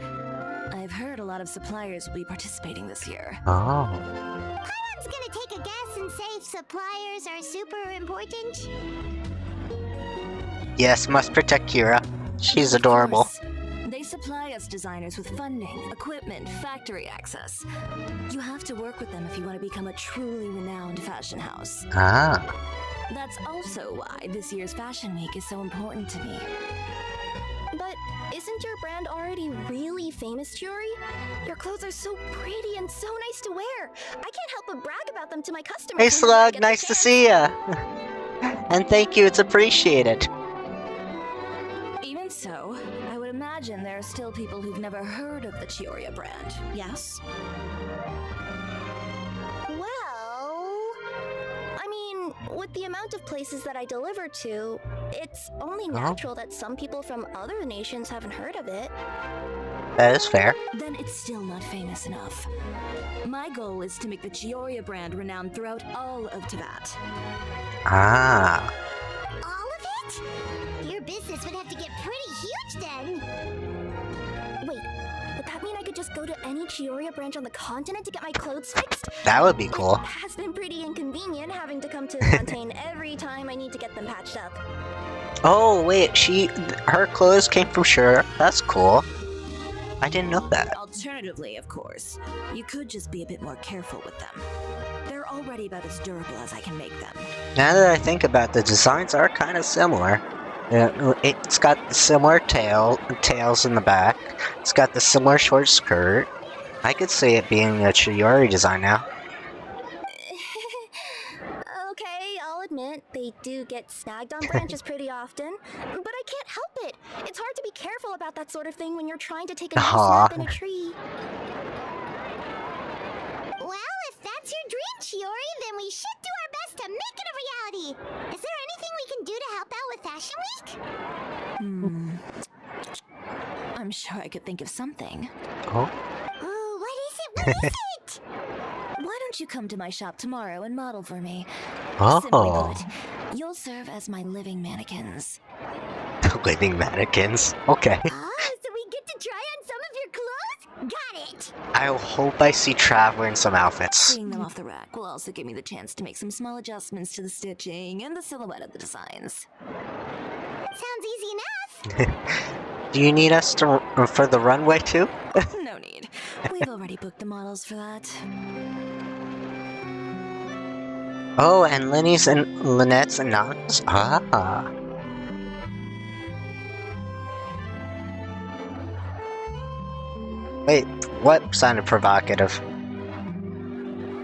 I've heard a lot of suppliers will be participating this year. Oh. Paimon's gonna take a guess and say if suppliers are super important. Yes, must protect Kira. She's adorable. Of course. They supply us designers with funding, equipment, factory access. You have to work with them if you want to become a truly renowned fashion house. Ah. That's also why this year's Fashion Week is so important to me. But isn't your brand already really famous, Chiori? Your clothes are so pretty and so nice to wear. I can't help but brag about them to my customers. Hey whenever I Slug, get the nice to chance. see ya. And thank you, it's appreciated. Even so, I would imagine there are still people who've never heard of the Chiori brand, yes? Well, I mean, with the amount of places that I deliver to, it's only natural that some people from other nations haven't heard of it. That is fair. Then it's still not famous enough. My goal is to make the Chiori brand renowned throughout all of Tibet. Ah. All of it? Your business would have to get pretty huge then. Wait, would that mean I could just go to any Chiori branch on the continent to get my clothes fixed? That would be cool. It has been pretty inconvenient having to come to Fontaine every time I need to get them patched up. Oh, wait, her clothes came from Sure. That's cool. I didn't know that. Alternatively, of course, you could just be a bit more careful with them. They're already about as durable as I can make them. Now that I think about it, the designs are kind of similar. It's got the similar tails in the back. It's got the similar short skirt. I could see it being a Chiori design now. Okay, I'll admit, they do get snagged on branches pretty often, but I can't help it. It's hard to be careful about that sort of thing when you're trying to take a nice Aw. nap in a tree. Well, if that's your dream, Chiori, then we should do our best to make it a reality. Is there anything we can do to help Fashion Week? I'm sure I could think of something. Oh? Oh, what is it? What is it? Why don't you come to my shop tomorrow and model for me? Simply Oh. put, you'll serve as my living mannequins. Living mannequins. Okay. Oh, so we get to try on some of your clothes? Got it. I hope I see Traveler in some outfits. Seeing them off the rack will also give me the chance to make some small adjustments to the stitching and the silhouette of the designs. Sounds easy enough. Do you need us to for the runway too? No need. We've already booked the models for that. Oh, and Lenny's and Lynette's and Nana's? Ah. Wait, what sounded provocative?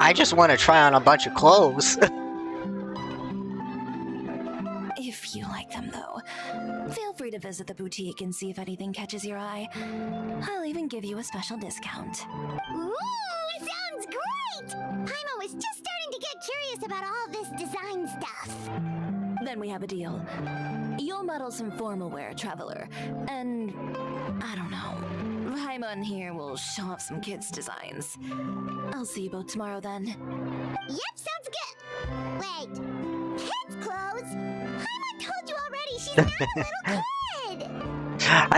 I just want to try on a bunch of clothes. If you like them, though, feel free to visit the boutique and see if anything catches your eye. I'll even give you a special discount. Ooh, sounds great! Paimon was just starting to get curious about all this design stuff. Then we have a deal. You'll model some formal wear, Traveler, and I don't know. Paimon here will show off some kids' designs. I'll see you both tomorrow then. Yep, sounds good. Wait, kids' clothes? Paimon told you already she's not a little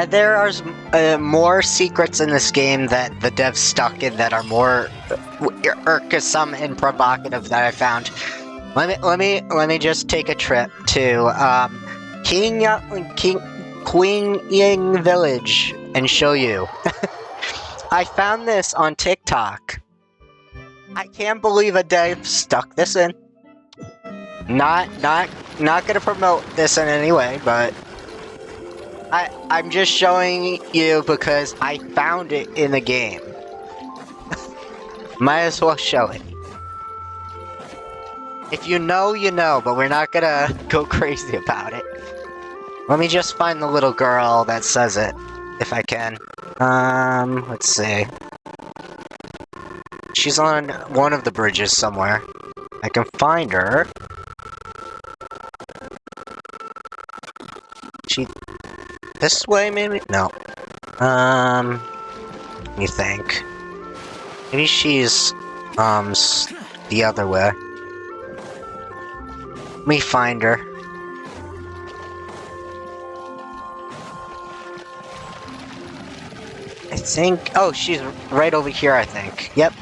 kid. There are more secrets in this game that the devs stuck in that are more irksome and provocative that I found. Let me just take a trip to Queen Ying Village and show you. I found this on TikTok. I can't believe a dev stuck this in. Not gonna promote this in any way, but I'm just showing you because I found it in the game. Might as well show it. If you know, you know, but we're not gonna go crazy about it. Let me just find the little girl that says it, if I can. Let's see. She's on one of the bridges somewhere. I can find her. She... this way, maybe? No. Let me think. Maybe she's, the other way. Let me find her. I think... oh, she's right over here, I think. Yep.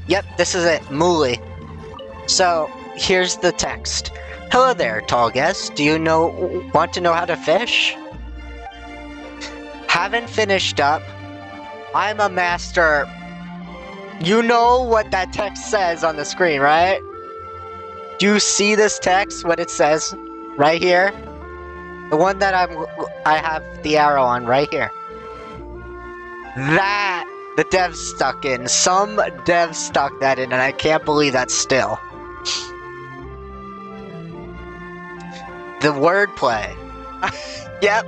Yep, this is it. Mooly. So, here's the text. Hello there, tall guest. Do you want to know how to fish? Haven't finished up. I'm a master. You know what that text says on the screen, right? Do you see this text, what it says? Right here? The one that I have the arrow on right here. That the devs stuck in. Some devs stuck that in, and I can't believe that still. The wordplay. Yep.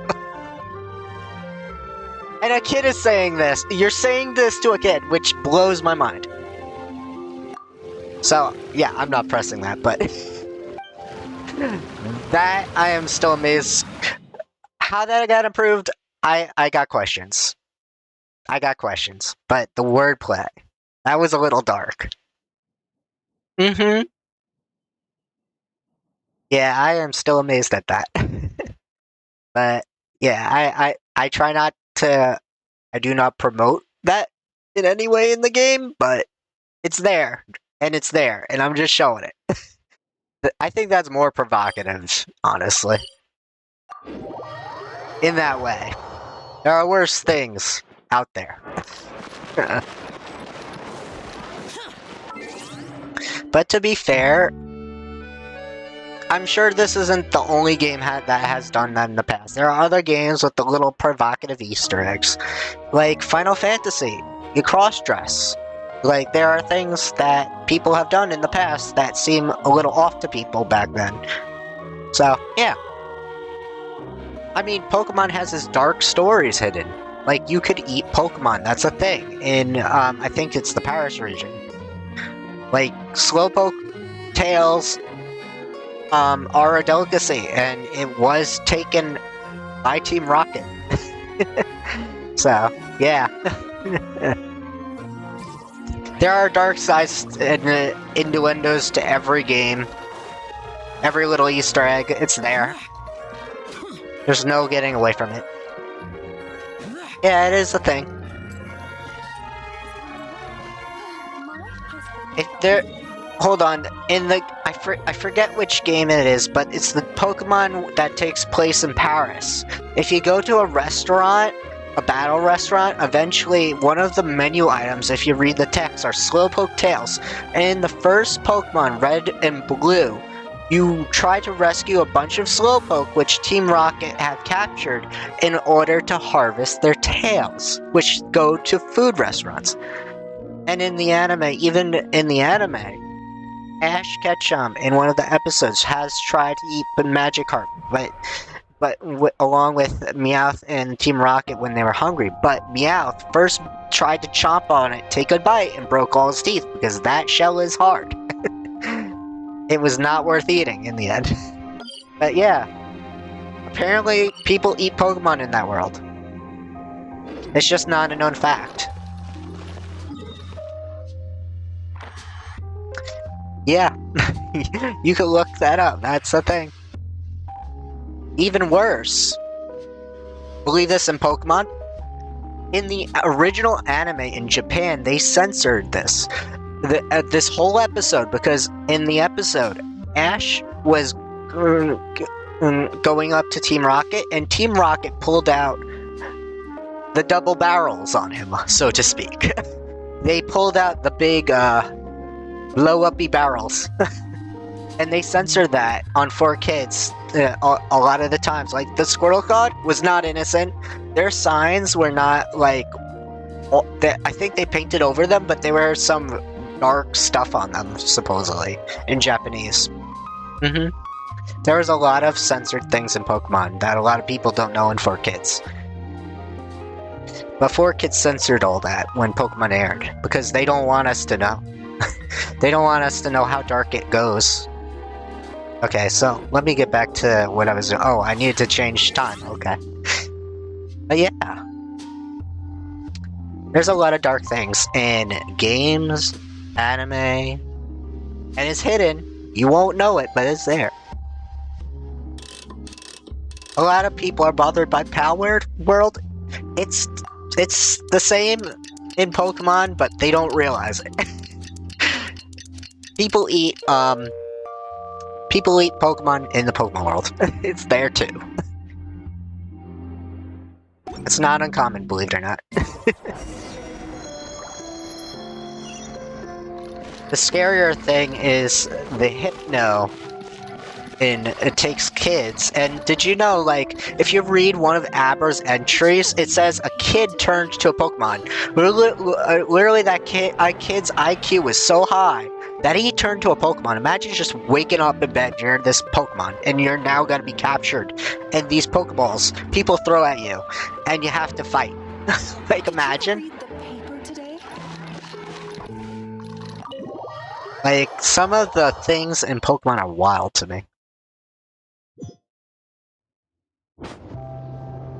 And a kid is saying this. You're saying this to a kid, which blows my mind. So, yeah, I'm not pressing that, but... that, I am still amazed. How that got improved, I got questions. I got questions. But the wordplay, that was a little dark. Mm-hmm. Yeah, I am still amazed at that. But, yeah, I try not to... I do not promote that in any way in the game, but it's there. And it's there, and I'm just showing it. I think that's more provocative, honestly. In that way. There are worse things out there. But to be fair, I'm sure this isn't the only game that has done that in the past. There are other games with the little provocative Easter eggs. Like Final Fantasy, you cross-dress. Like, there are things that people have done in the past that seem a little off to people back then. So, yeah. I mean, Pokemon has its dark stories hidden. Like, you could eat Pokemon, that's a thing. In, I think it's the Paris region. Like, Slowpoke, Tails, are a delicacy, and it was taken by Team Rocket. So, yeah. There are dark sides and innuendos to every game. Every little Easter egg, it's there. There's no getting away from it. Yeah, it is a thing. If there... Hold on, in the... I forget which game it is, but it's the Pokemon that takes place in Paris. If you go to a restaurant, a battle restaurant, eventually one of the menu items, if you read the text, are Slowpoke tails. And in the first Pokemon, Red and Blue, you try to rescue a bunch of Slowpoke, which Team Rocket have captured, in order to harvest their tails, which go to food restaurants. And in the anime, even in the anime, Ash Ketchum in one of the episodes has tried to eat Magikarp, but along with Meowth and Team Rocket when they were hungry. But Meowth first tried to chomp on it, take a bite, and broke all his teeth because that shell is hard. It was not worth eating in the end. But yeah, apparently people eat Pokemon in that world. It's just not a known fact. Yeah, you could look that up, that's the thing. Even worse, believe this in Pokemon? In the original anime in Japan, they censored this. This whole episode, because in the episode, Ash was going up to Team Rocket, and Team Rocket pulled out the double barrels on him, so to speak. They pulled out the big, blow-uppy barrels. And they censored that on 4Kids a lot of the times. Like, the Squirtle God was not innocent. Their signs were not, like... I think they painted over them, but there were some dark stuff on them, supposedly, in Japanese. There was a lot of censored things in Pokemon that a lot of people don't know in 4Kids. But 4Kids censored all that when Pokemon aired, because they don't want us to know. They don't want us to know how dark it goes. Okay, so let me get back to what I was doing. Oh, I needed to change time, okay. But yeah. There's a lot of dark things in games, anime, and it's hidden. You won't know it, but it's there. A lot of people are bothered by Power World. It's the same in Pokemon, but they don't realize it. People eat Pokemon in the Pokemon world. It's there too. It's not uncommon, believe it or not. The scarier thing is the Hypno in It Takes Kids. And did you know, like, if you read one of Aber's entries, it says a kid turned to a Pokemon. Literally that kid's IQ was so high that he turned to a Pokemon. Imagine just waking up in bed, you're this Pokemon, and you're now gonna be captured. And these Pokeballs, people throw at you, and you have to fight. Like, imagine. Like, some of the things in Pokemon are wild to me.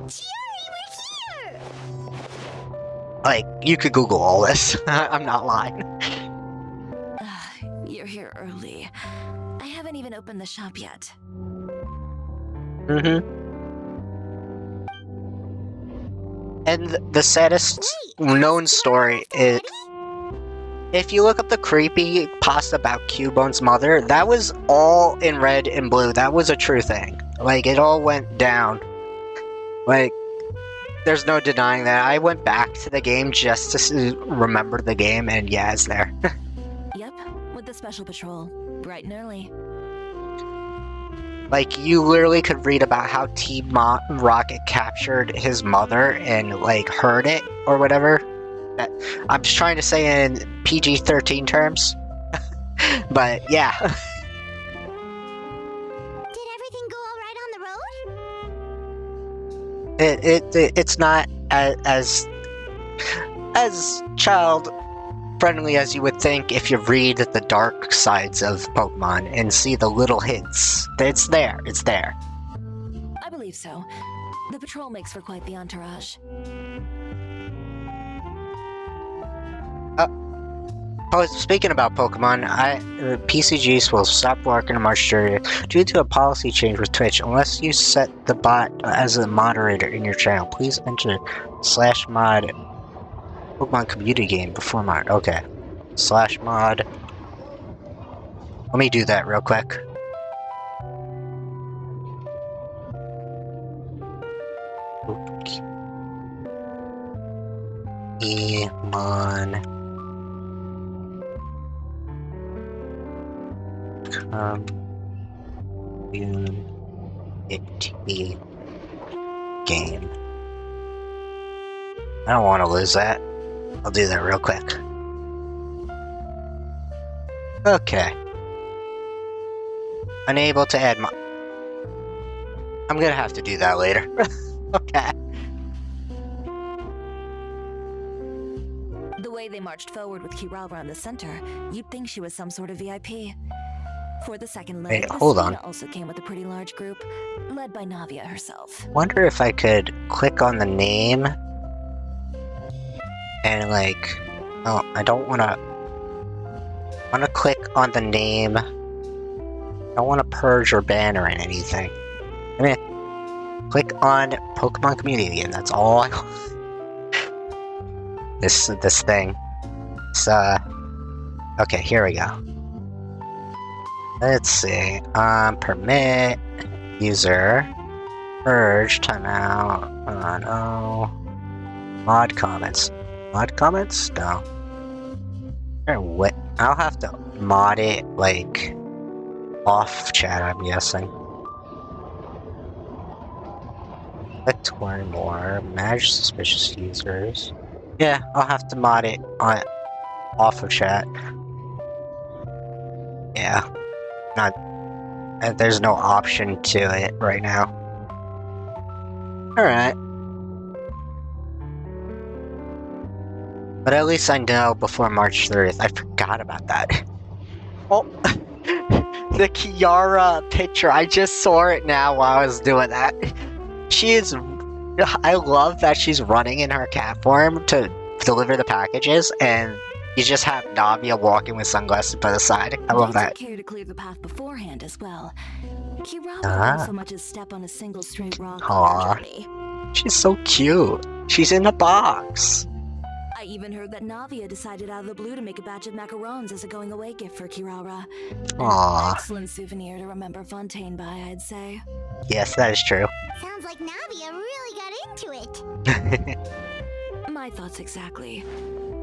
Jerry, we're here! Like, you could Google all this. I'm not lying. You're here early. I haven't even opened the shop yet. And the saddest known story is... If you look up the creepy pasta about Cubone's mother, that was all in Red and Blue. That was a true thing. Like, it all went down. Like, there's no denying that. I went back to the game just to remember the game, and yeah, it's there. Yep, with the special patrol. Bright and early. Like, you literally could read about how Team Rocket captured his mother and, like, heard it, or whatever. I'm just trying to say in PG-13 terms. But, yeah. Did everything go alright on the road? It's not as child friendly as you would think if you read the dark sides of Pokemon and see the little hints. It's there. It's there. I believe so. The patrol makes for quite the entourage. Oh, speaking about Pokemon, PCGs will stop working on March 30th due to a policy change with Twitch. Unless you set the bot as a moderator in your channel, please enter /mod Pokemon community game before mod. Okay. /mod. Let me do that real quick. Pokemon community game. I don't want to lose that. I'll do that real quick. Okay. Unable to add I'm gonna have to do that later. Okay. The way they marched forward with Kirara in the center, you'd think she was some sort of VIP. For the second leg, Wait, hold on. also came with a pretty large group, led by Navia herself. Wonder if I could click on the name and like, oh, I don't wanna click on the name. I don't wanna purge or ban or anything. I mean, click on Pokemon Community and that's all I want. This thing. It's, okay, here we go. Let's see. Permit, user, purge, timeout, no. Mod comments. Mod comments? No. What? I'll have to mod it, like, off chat, I'm guessing. Click to learn more. Manage suspicious users. Yeah, I'll have to mod it on off of chat. Yeah. There's no option to it right now. Alright. But at least I know before March 30th. I forgot about that. Oh, the Kiara picture. I just saw it now while I was doing that. She is... I love that she's running in her cat form to deliver the packages, and you just have Navia walking with sunglasses by the side. I love that. Take care to clear the path beforehand as well. Kirara won't so much as step on a single straight rock on her journey. She's so cute. She's in a box. I even heard that Navia decided out of the blue to make a batch of macarons as a going-away gift for Kirara. Aww. An excellent souvenir to remember Fontaine by, I'd say. Yes, that is true. Sounds like Navia really got into it. My thoughts exactly.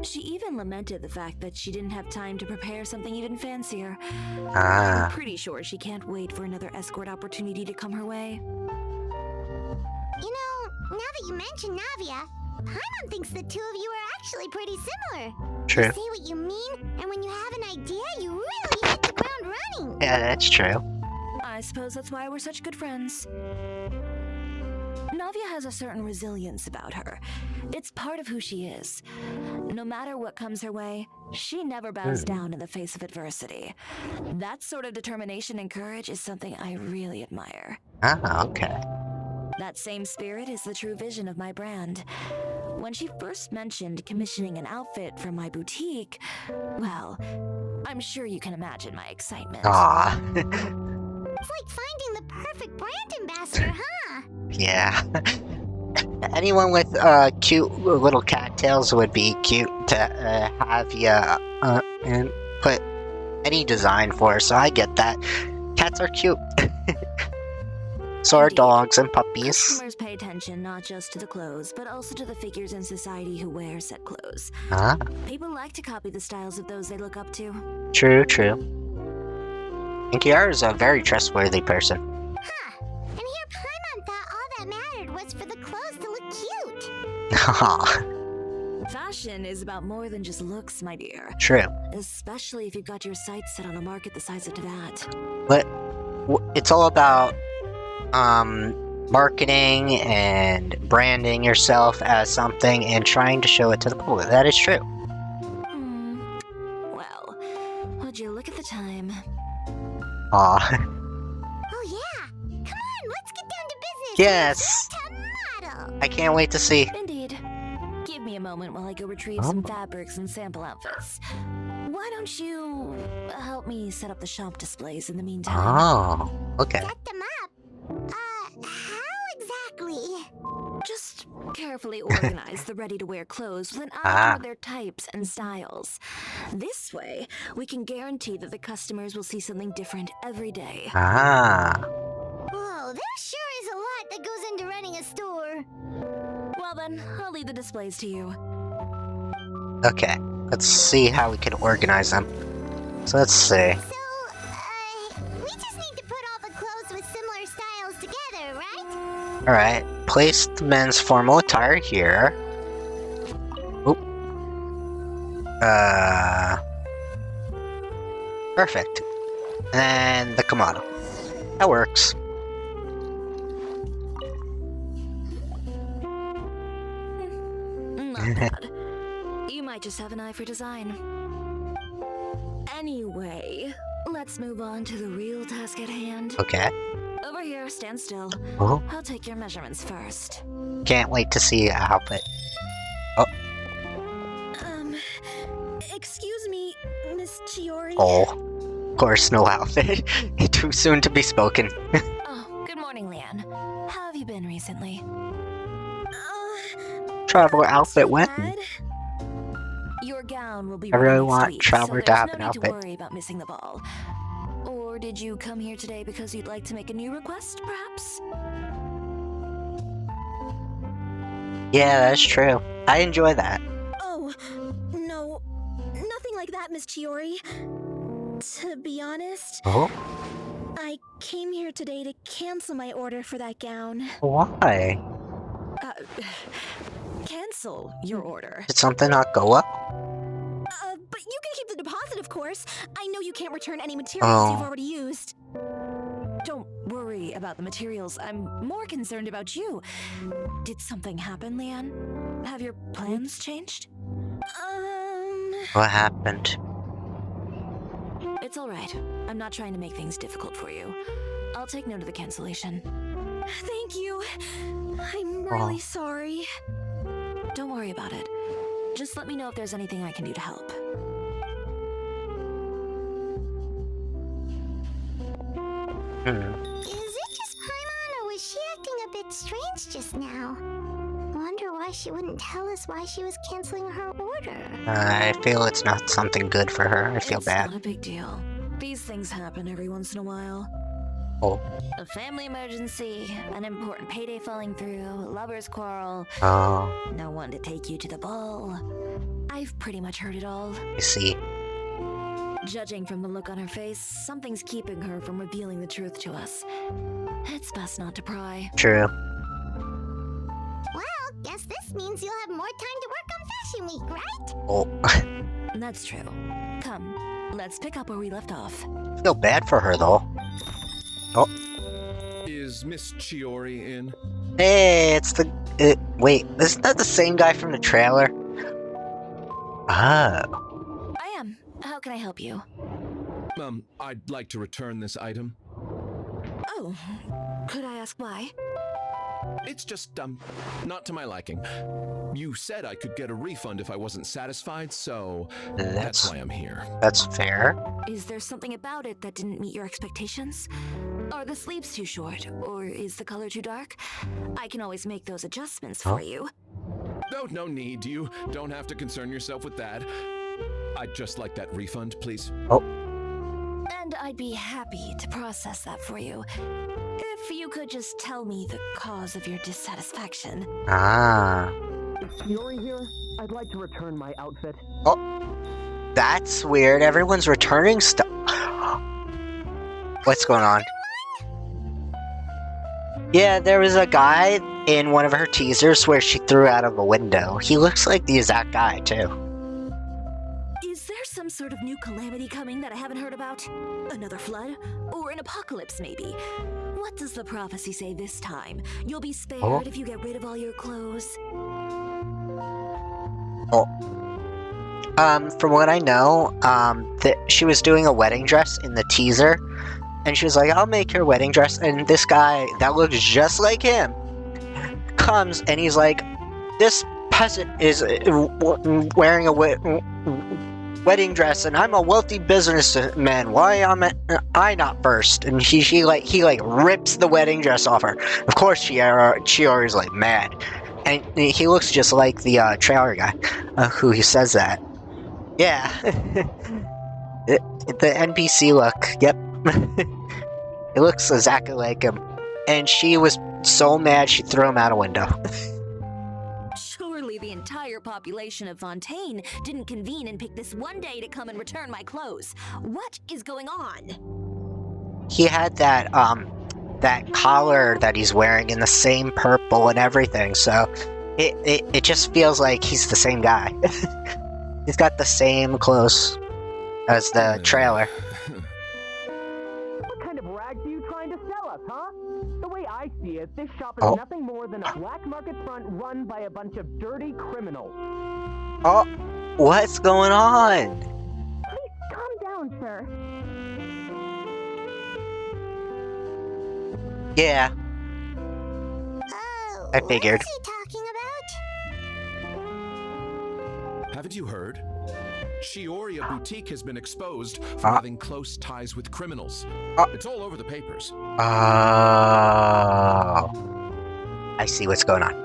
She even lamented the fact that she didn't have time to prepare something even fancier. I'm pretty sure she can't wait for another escort opportunity to come her way. You know, now that you mention Navia, Paimon thinks the two of you are actually pretty similar. True. You say what you mean, and when you have an idea, you really hit the ground running. Yeah, that's true. I suppose that's why we're such good friends. Navia has a certain resilience about her. It's part of who she is. No matter what comes her way, she never bows down in the face of adversity. That sort of determination and courage is something I really admire. Ah, okay. That same spirit is the true vision of my brand. When she first mentioned commissioning an outfit from my boutique, well, I'm sure you can imagine my excitement. Aw. It's like finding the perfect brand ambassador, huh? Yeah. Anyone with cute little cattails would be cute to have you and put any design for, so I get that. Cats are cute. So are dogs and puppies. Customers pay attention not just to the clothes, but also to the figures in society who wear said clothes. Ah. People like to copy the styles of those they look up to. True, true. And Kiara's a very trustworthy person. Huh. And here Paimon thought all that mattered was for the clothes to look cute. Haha. Fashion is about more than just looks, my dear. True. Especially if you've got your sights set on a market the size of that. But it's all about marketing and branding yourself as something and trying to show it to the public. That is true. Aw. Oh yeah! Come on, let's get down to business! Yes! Tomato! I can't wait to see. Indeed. Give me a moment while I go retrieve Oh. some fabrics and sample outfits. Why don't you help me set up the shop displays in the meantime? Oh, okay. Set them up? How exactly? Just carefully organize the ready-to-wear clothes with an eye Ah. toward their types and styles. This way, we can guarantee that the customers will see something different every day. Ah. Whoa, there sure is a lot that goes into running a store. Well then, I'll leave the displays to you. Okay. Let's see how we can organize them. So let's see. So, we just need to put all the clothes with similar styles together, right? Alright. Place the men's formal attire here. Oop. Perfect. And the kimono. That works. Not bad. You might just have an eye for design. Anyway, let's move on to the real task at hand. Okay. Over here, stand still. Oh, I'll take your measurements first. can't wait to see a outfit. Excuse me, Miss Chiori. Oh. Of course, no outfit. Too soon to be spoken. Oh, good morning, Leanne. How have you been recently? Traveler outfit Too when? bad. Your gown will be I really ready next want week, Traveler so to have there's an no need outfit. to worry about missing the ball. Or did you come here today because you'd like to make a new request, perhaps? Yeah, that's true. I enjoy that. Oh, no. Nothing like that, Miss Chiori. To be honest, Oh? I came here today to cancel my order for that gown. Why? Cancel your order. Did something not go up? But you can keep the deposit, of course. I know you can't return any materials you've Oh. already used. Don't worry about the materials. I'm more concerned about you. Did something happen, Leanne? Have your plans changed? What happened? It's all right. I'm not trying to make things difficult for you. I'll take note of the cancellation. Thank you. I'm really Oh. sorry. Don't worry about it. Just let me know if there's anything I can do to help. Is it just Paimon, or was she acting a bit strange just now? Wonder why she wouldn't tell us why she was canceling her order. I feel it's not something good for her. I feel It's bad. not a big deal. These things happen every once in a while. Oh. A family emergency, an important payday falling through, lovers quarrel, Oh, no one to take you to the ball. I've pretty much heard it all. I see. Judging from the look on her face, something's keeping her from revealing the truth to us. It's best not to pry. True. Well, guess this means you'll have more time to work on Fashion Week, right? Oh. That's true. Come, let's pick up where we left off. I feel bad for her, though. Is Miss Chiori in? Hey, it's the... wait, isn't that the same guy from the trailer? Oh. I am. How can I help you? I'd like to return this item. Oh, could I ask why? It's just, not to my liking. You said I could get a refund if I wasn't satisfied, so that's why I'm here. That's fair. Is there something about it that didn't meet your expectations? Are the sleeves too short, or is the color too dark? I can always make those adjustments for you. No need. You don't have to concern yourself with that. I'd just like that refund, please. And I'd be happy to process that for you. If you could just tell me the cause of your dissatisfaction. Ah. Chiori here. I'd like to return my outfit. That's weird. Everyone's returning stuff. What's going on? Yeah, there was a guy in one of her teasers where she threw out of a window. He looks like the exact guy, too. Is there some sort of new calamity coming that I haven't heard about? Another flood? Or an apocalypse, maybe? What does the prophecy say this time? You'll be spared if you get rid of all your clothes? From what I know, she was doing a wedding dress in the teaser, And she was like, I'll make her wedding dress. And this guy that looks just like him comes and he's like, this peasant is wearing a wedding dress and I'm a wealthy businessman. Why am I not first? And he rips the wedding dress off her. Of course, Chiori's like mad. And he looks just like the trailer guy who he says that. Yeah. The NPC look. Yep. It looks exactly like him. And she was so mad she threw him out a window. Surely the entire population of Fontaine didn't convene and pick this one day to come and return my clothes. What is going on? He had that collar that he's wearing in the same purple and everything, so it just feels like he's the same guy. He's got the same clothes as the trailer. What kind of rags are you trying to sell us, huh? The way I see it, this shop is Oh. nothing more than a black market front run by a bunch of dirty criminals. Oh, what's going on? Please calm down, sir. Yeah, Oh, I figured. What is he talking about? Haven't you heard? Chioria Boutique has been exposed for having close ties with criminals. It's all over the papers. Oh, I see what's going on.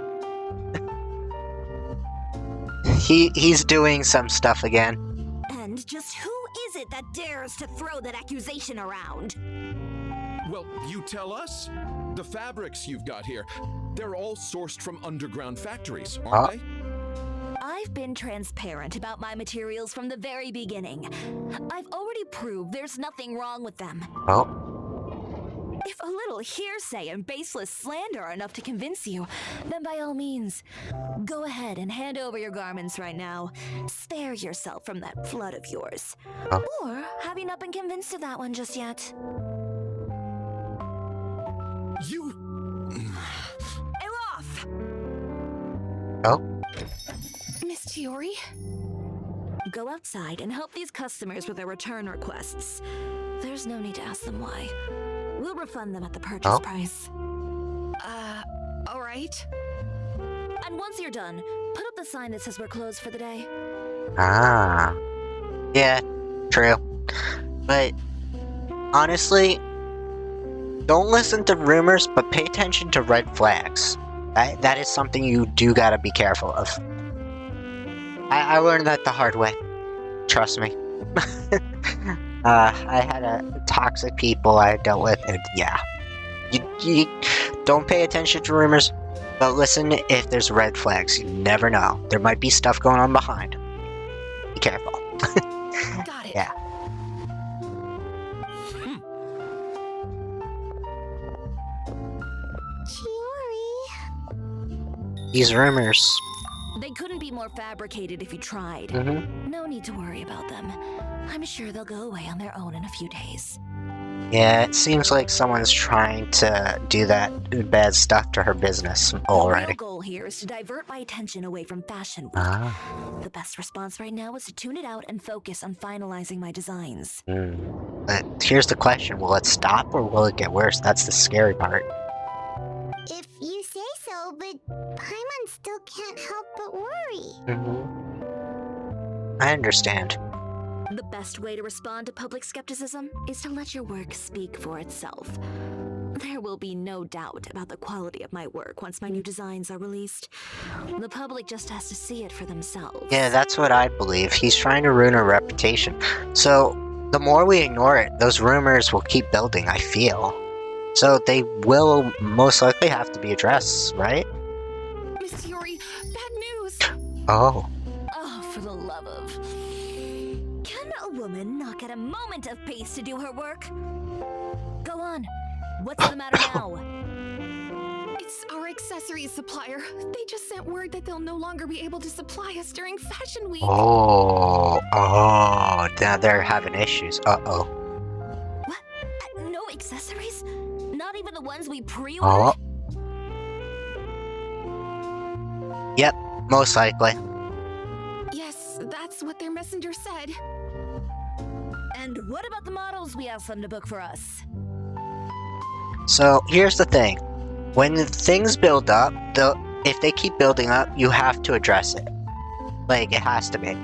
He's doing some stuff again. And just who is it that dares to throw that accusation around? Well, you tell us. The fabrics you've got here, they're all sourced from underground factories, aren't they? I've been transparent about my materials from the very beginning. I've already proved there's nothing wrong with them. Oh, If a little hearsay and baseless slander are enough to convince you, then by all means, go ahead and hand over your garments right now. Spare yourself from that flood of yours. Oh. Or have you not been convinced of that one just yet? You... Elof! oh, Miss Chiori? Go outside and help these customers with their return requests. There's no need to ask them why. We'll refund them at the purchase Oh. price. All right. And once you're done, put up the sign that says we're closed for the day. ah, yeah, true. But honestly, don't listen to rumors, but pay attention to red flags. That is something you do gotta be careful of. I learned that the hard way. Trust me. I had toxic people I dealt with, and yeah. You don't pay attention to rumors, but listen if there's red flags. You never know. There might be stuff going on behind. Be careful. Got it. Yeah. Chiori. These rumors. They couldn't be more fabricated if you tried. Mm-hmm. No need to worry about them. I'm sure they'll go away on their own in a few days. Yeah, it seems like someone's trying to do that bad stuff to her business The already. real goal here is to divert my attention away from Fashion Week. Ah. The best response right now is to tune it out and focus on finalizing my designs. But here's the question, will it stop or will it get worse? That's the scary part. If you say so, but Paimon still can't help but worry. I understand. The best way to respond to public skepticism is to let your work speak for itself. There will be no doubt about the quality of my work once my new designs are released. The public just has to see it for themselves. Yeah, that's what I believe. He's trying to ruin her reputation. So, the more we ignore it, those rumors will keep building, I feel. So they will most likely have to be addressed, right? Miss Chiori, bad news. Oh. Oh, for the love of... Can a woman not get a moment of peace to do her work? Go on. What's the matter now? It's our accessories supplier. They just sent word that they'll no longer be able to supply us during Fashion Week. Oh. Now they're having issues. Uh-oh. What? No accessories? Not even the ones we pre-ordered? Oh. Yep, most likely. Yes, that's what their messenger said. And what about the models we asked them to book for us? So here's the thing. When things build up, if they keep building up, you have to address it. Like, it has to be.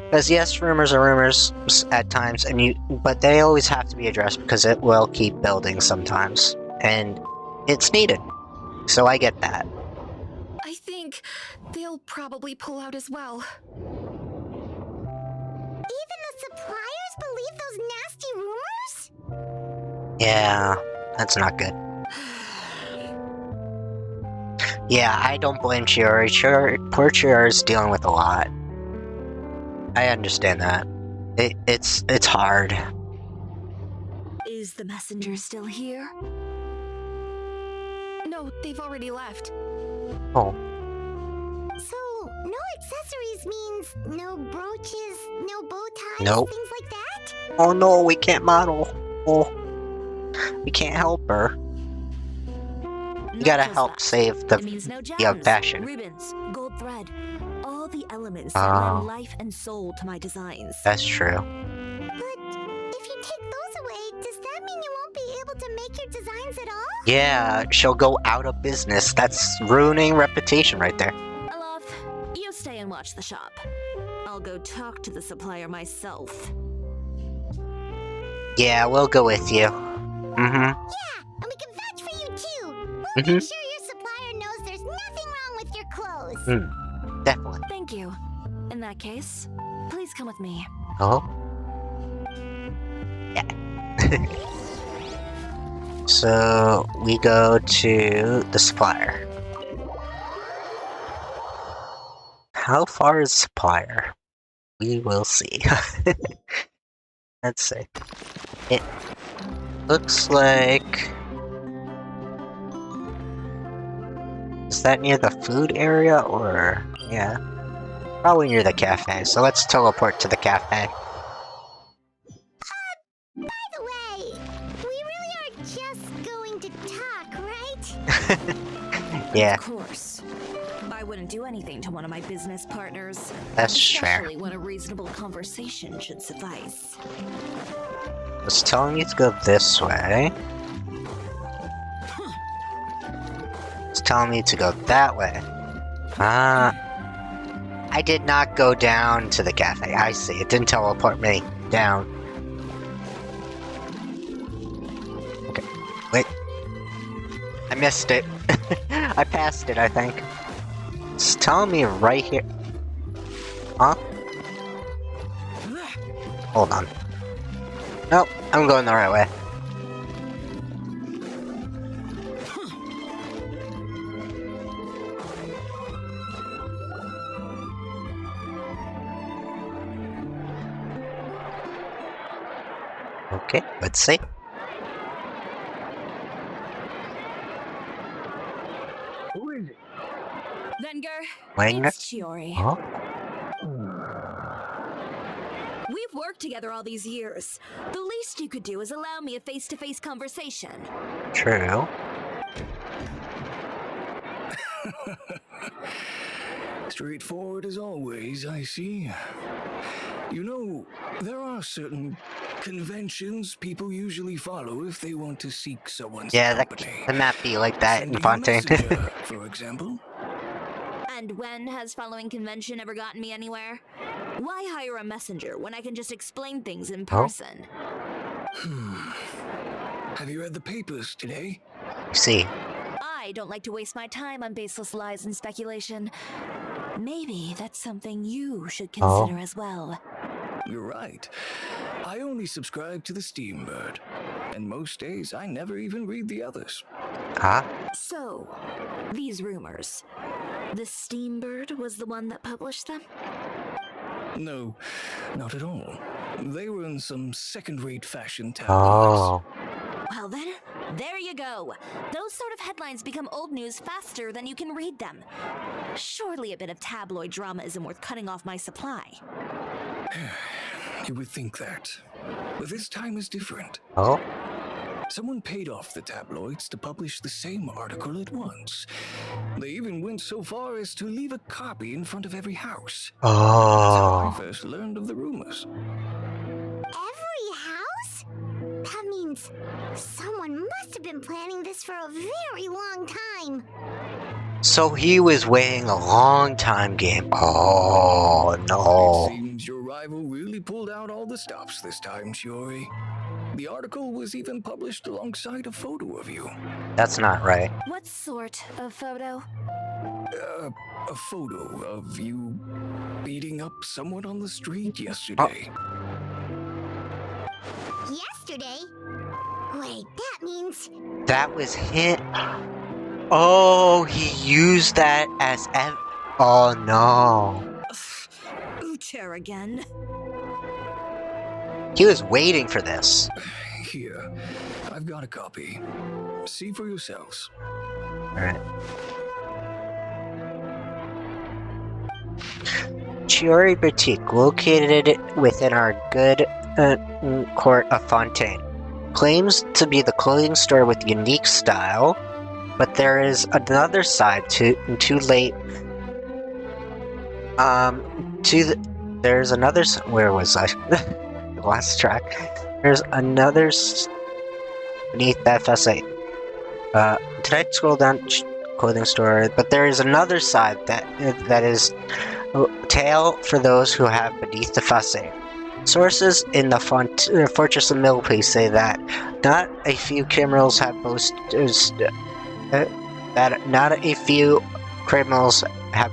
Because yes, rumors are rumors at times, but they always have to be addressed because it will keep building sometimes. And it's needed. So I get that. I think they'll probably pull out as well. Even the suppliers believe those nasty rumors? Yeah, that's not good. Yeah, I don't blame Chiori. Poor Chiori's dealing with a lot. I understand that. It's hard. Is the messenger still here? No, they've already left. Oh. So, no accessories means no brooches, no bow ties, Nope. things like that? Oh no, we can't model. Oh. We can't help her. You gotta help save It means no gems, fashion. ribbons, gold thread, all the elements Oh. that lend life and soul to my designs. That's true. But if you take those away, does that mean you won't be able to make your designs at all? Yeah, she'll go out of business. That's ruining reputation right there. Alof, you stay and watch the shop. I'll go talk to the supplier myself. Yeah, we'll go with you. Yeah, and we can vouch for you too. We'll make sure your supplier knows there's nothing wrong with your clothes. Definitely. Thank you. In that case, please come with me. Oh? Yeah. So, we go to the supplier. How far is the supplier? We will see. Let's see. It looks like... Is that near the food area, or... Yeah. Probably near the cafe, so let's teleport to the cafe. By the way, we really are just going to talk, right? Yeah, Of course. I wouldn't do anything to one of my business partners. that's fair. Especially when a reasonable conversation should suffice. It's telling me to go this way. It's telling me to go that way. I did not go down to the cafe. I see. It didn't teleport me down. Okay. Wait. I missed it. I passed it, I think. It's telling me right here. Huh? Hold on. Nope, I'm going the right way. Okay, let's see. Who is it? Venger, Wenger? it's Chiori. Huh? We've worked together all these years. The least you could do is allow me a face-to-face conversation. True. Straightforward as always, I see. You know, there are certain conventions people usually follow if they want to seek someone's Yeah, company. the map be like that in Sending a Fontaine. messenger, for example. And when has following convention ever gotten me anywhere? Why hire a messenger when I can just explain things in person? Have you read the papers today? See. I don't like to waste my time on baseless lies and speculation. Maybe that's something you should consider as well. You're right. I only subscribe to the Steambird. And most days I never even read the others. Huh? So, these rumors. The Steambird was the one that published them? No, not at all. They were in some second-rate fashion tabloids. Oh. Well then, there you go. Those sort of headlines become old news faster than you can read them. Surely a bit of tabloid drama isn't worth cutting off my supply. You would think that. But this time is different. Oh? Someone paid off the tabloids to publish the same article at once. They even went so far as to leave a copy in front of every house. That's how I Oh. first learned of the rumors. Every house? That means someone must have been planning this for a very long time. So he was waiting a long time, game. Oh, It no. seems your rival really pulled out all the stops this time, Shiori. The article was even published alongside a photo of you. That's not right. What sort of photo? A photo of you beating up someone on the street yesterday. Yesterday? Wait, that means... That was him. Oh, he used that as Oh, no. Uter again. He was waiting for this. Here, I've got a copy. See for yourselves. Alright. Chiori Boutique, located within our good court of Fontaine, claims to be the clothing store with unique style, but there is another side there's another where was I? Last track. There's another beneath that facade. Did I scroll down? Clothing store, but there is another side that is tale for those who have beneath the facade. Sources in the Fortress of Millpie say that not a few criminals have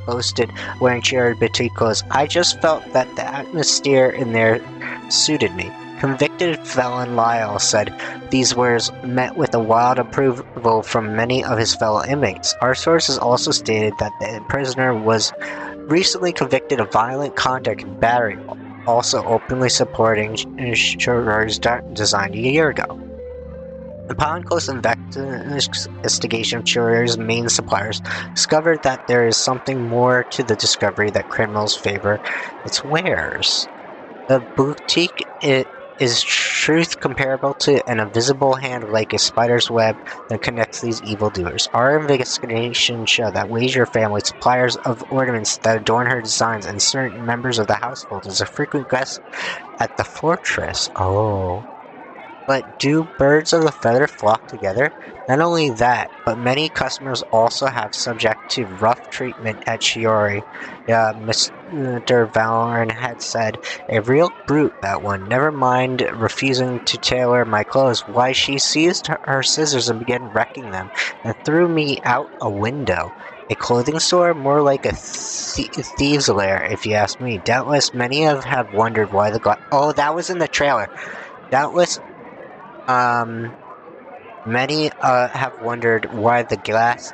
boasted wearing Chiori Boutique clothes. I just felt that the atmosphere in there suited me. Convicted felon Lyle said these words met with a wild approval from many of his fellow inmates. Our sources also stated that the prisoner was recently convicted of violent conduct and battery, also openly supporting Chiori's design a year ago. Upon close investigation of Chiori's main suppliers, discovered that there is something more to the discovery that criminals favor its wares. The boutique is truth comparable to an invisible hand like a spider's web that connects these evildoers. Our investigation showed that Wager family, suppliers of ornaments that adorn her designs, and certain members of the household is a frequent guest at the fortress. Oh. But do birds of the feather flock together? Not only that, but many customers also have subject to rough treatment at Chiori. Mr. Valorn had said, a real brute, that one. Never mind refusing to tailor my clothes. Why, she seized her scissors and began wrecking them, and threw me out a window. A clothing store? More like a thieves' lair, if you ask me. Doubtless many have wondered why the glass... Oh, that was in the trailer. Doubtless... Many have wondered why the glass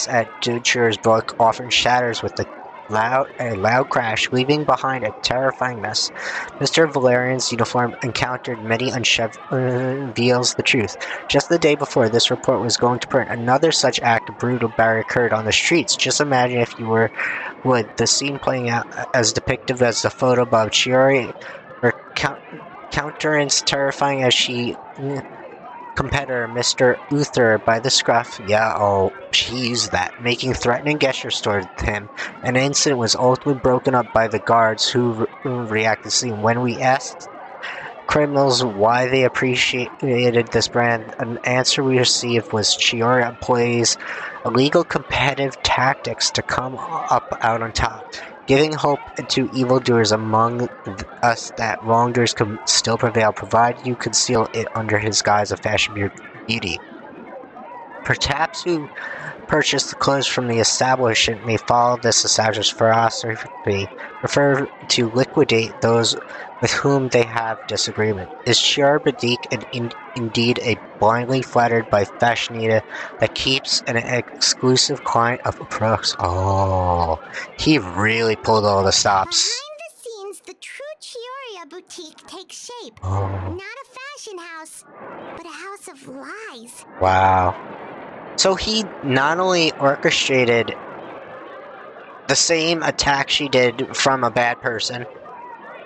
at Dutcher's book often shatters with a loud crash, leaving behind a terrifying mess. Mr. Valerian's uniform encountered many reveals the truth. Just the day before this report was going to print, another such act of brutal battery occurred on the streets. Just imagine, if you would, the scene playing out as depictive as the photo above. Chiori, her countenance terrifying as she competitor Mr. Uther by the scruff. Yeah, oh, she used that, making threatening gestures toward him. An incident was ultimately broken up by the guards who reacted to the scene. When we asked criminals why they appreciated this brand, an answer we received was Chiori employs illegal competitive tactics to come up out on top, giving hope to evildoers among us that wrongdoers can still prevail, provided you conceal it under his guise of fashion beauty. Perhaps who purchased the clothes from the establishment may follow this establishment's philosophy, prefer to liquidate those with whom they have disagreement. Is Chiori Boutique indeed a blindly flattered by fashionista that keeps an exclusive client of products? Oh, he really pulled all the stops. Behind the scenes, the true Chioria Boutique takes shape. Oh. Not a fashion house, but a house of lies. Wow. So he not only orchestrated the same attack she did from a bad person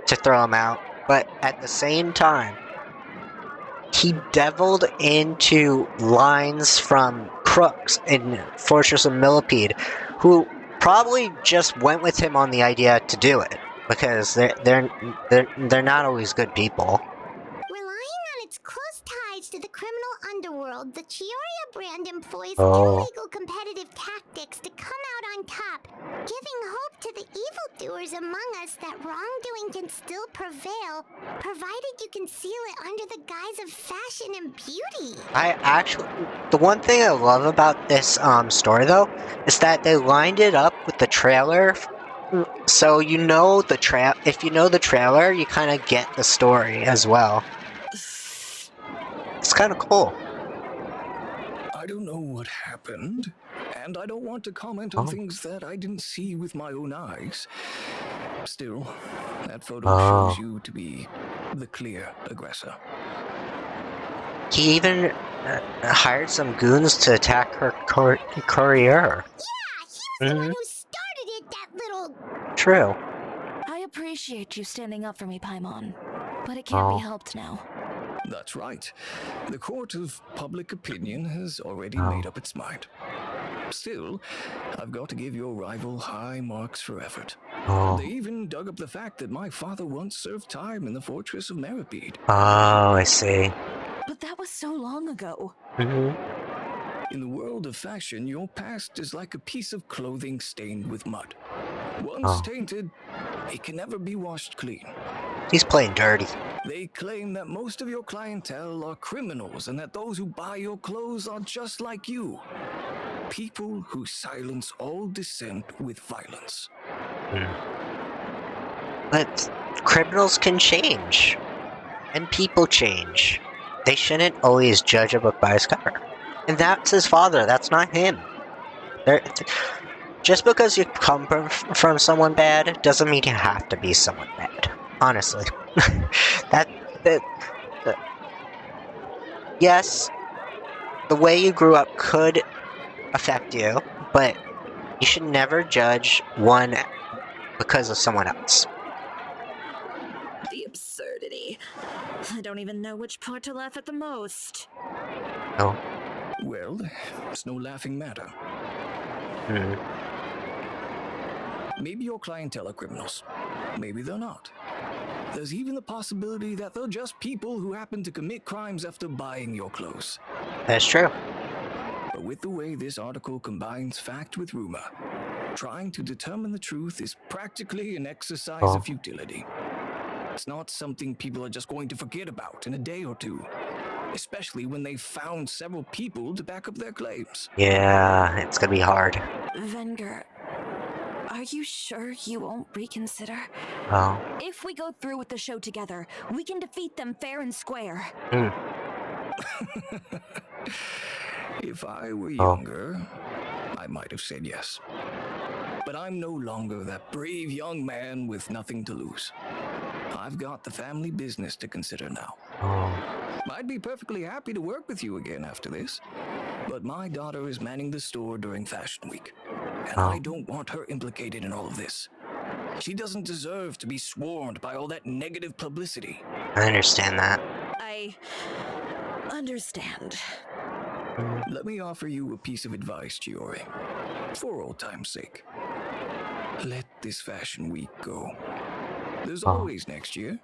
to throw him out, but at the same time, he deviled into lines from crooks in Fortress of Millipede, who probably just went with him on the idea to do it, because they're not always good people. Relying on its close ties to the criminal underworld, world, the Chioria brand employs Oh. illegal competitive tactics to come out on top, giving hope to the evildoers among us that wrongdoing can still prevail, provided you conceal it under the guise of fashion and beauty. The one thing I love about this story though is that they lined it up with the trailer, so you know if you know the trailer, you kind of get the story as well. It's kind of cool. I don't know what happened, and I don't want to comment on things that I didn't see with my own eyes. Still, that photo shows you to be the clear aggressor. He even hired some goons to attack her courier. Yeah, he was the one who started it, that little... True. I appreciate you standing up for me, Paimon, but it can't be helped now. That's right. The court of public opinion has already made up its mind. Still, I've got to give your rival high marks for effort. They even dug up the fact that my father once served time in the fortress of Meripede. Oh, I see. But that was so long ago. In the world of fashion, your past is like a piece of clothing stained with mud. Once tainted, it can never be washed clean. He's playing dirty. They claim that most of your clientele are criminals and that those who buy your clothes are just like you. People who silence all dissent with violence. But criminals can change. And people change. They shouldn't always judge a book by its cover. And that's his father, that's not him. Just because you come from someone bad doesn't mean you have to be someone bad. Honestly. Yes, the way you grew up could affect you, but you should never judge one because of someone else. The absurdity. I don't even know which part to laugh at the most. Oh. Well, it's no laughing matter. Maybe your clientele are criminals. Maybe they're not. There's even the possibility that they're just people who happen to commit crimes after buying your clothes. That's true. But with the way this article combines fact with rumor, trying to determine the truth is practically an exercise of futility. It's not something people are just going to forget about in a day or two, especially when they've found several people to back up their claims. Yeah, it's gonna be hard. Venger, are you sure you won't reconsider? Oh. If we go through with the show together, we can defeat them fair and square. If I were younger, I might have said yes. But I'm no longer that brave young man with nothing to lose. I've got the family business to consider now. I'd be perfectly happy to work with you again after this, but my daughter is manning the store during Fashion Week, and I don't want her implicated in all of this. She doesn't deserve to be swarmed by all that negative publicity. I understand that. I understand. Let me offer you a piece of advice, Chiori. For old time's sake. Let this Fashion Week go. There's always next year.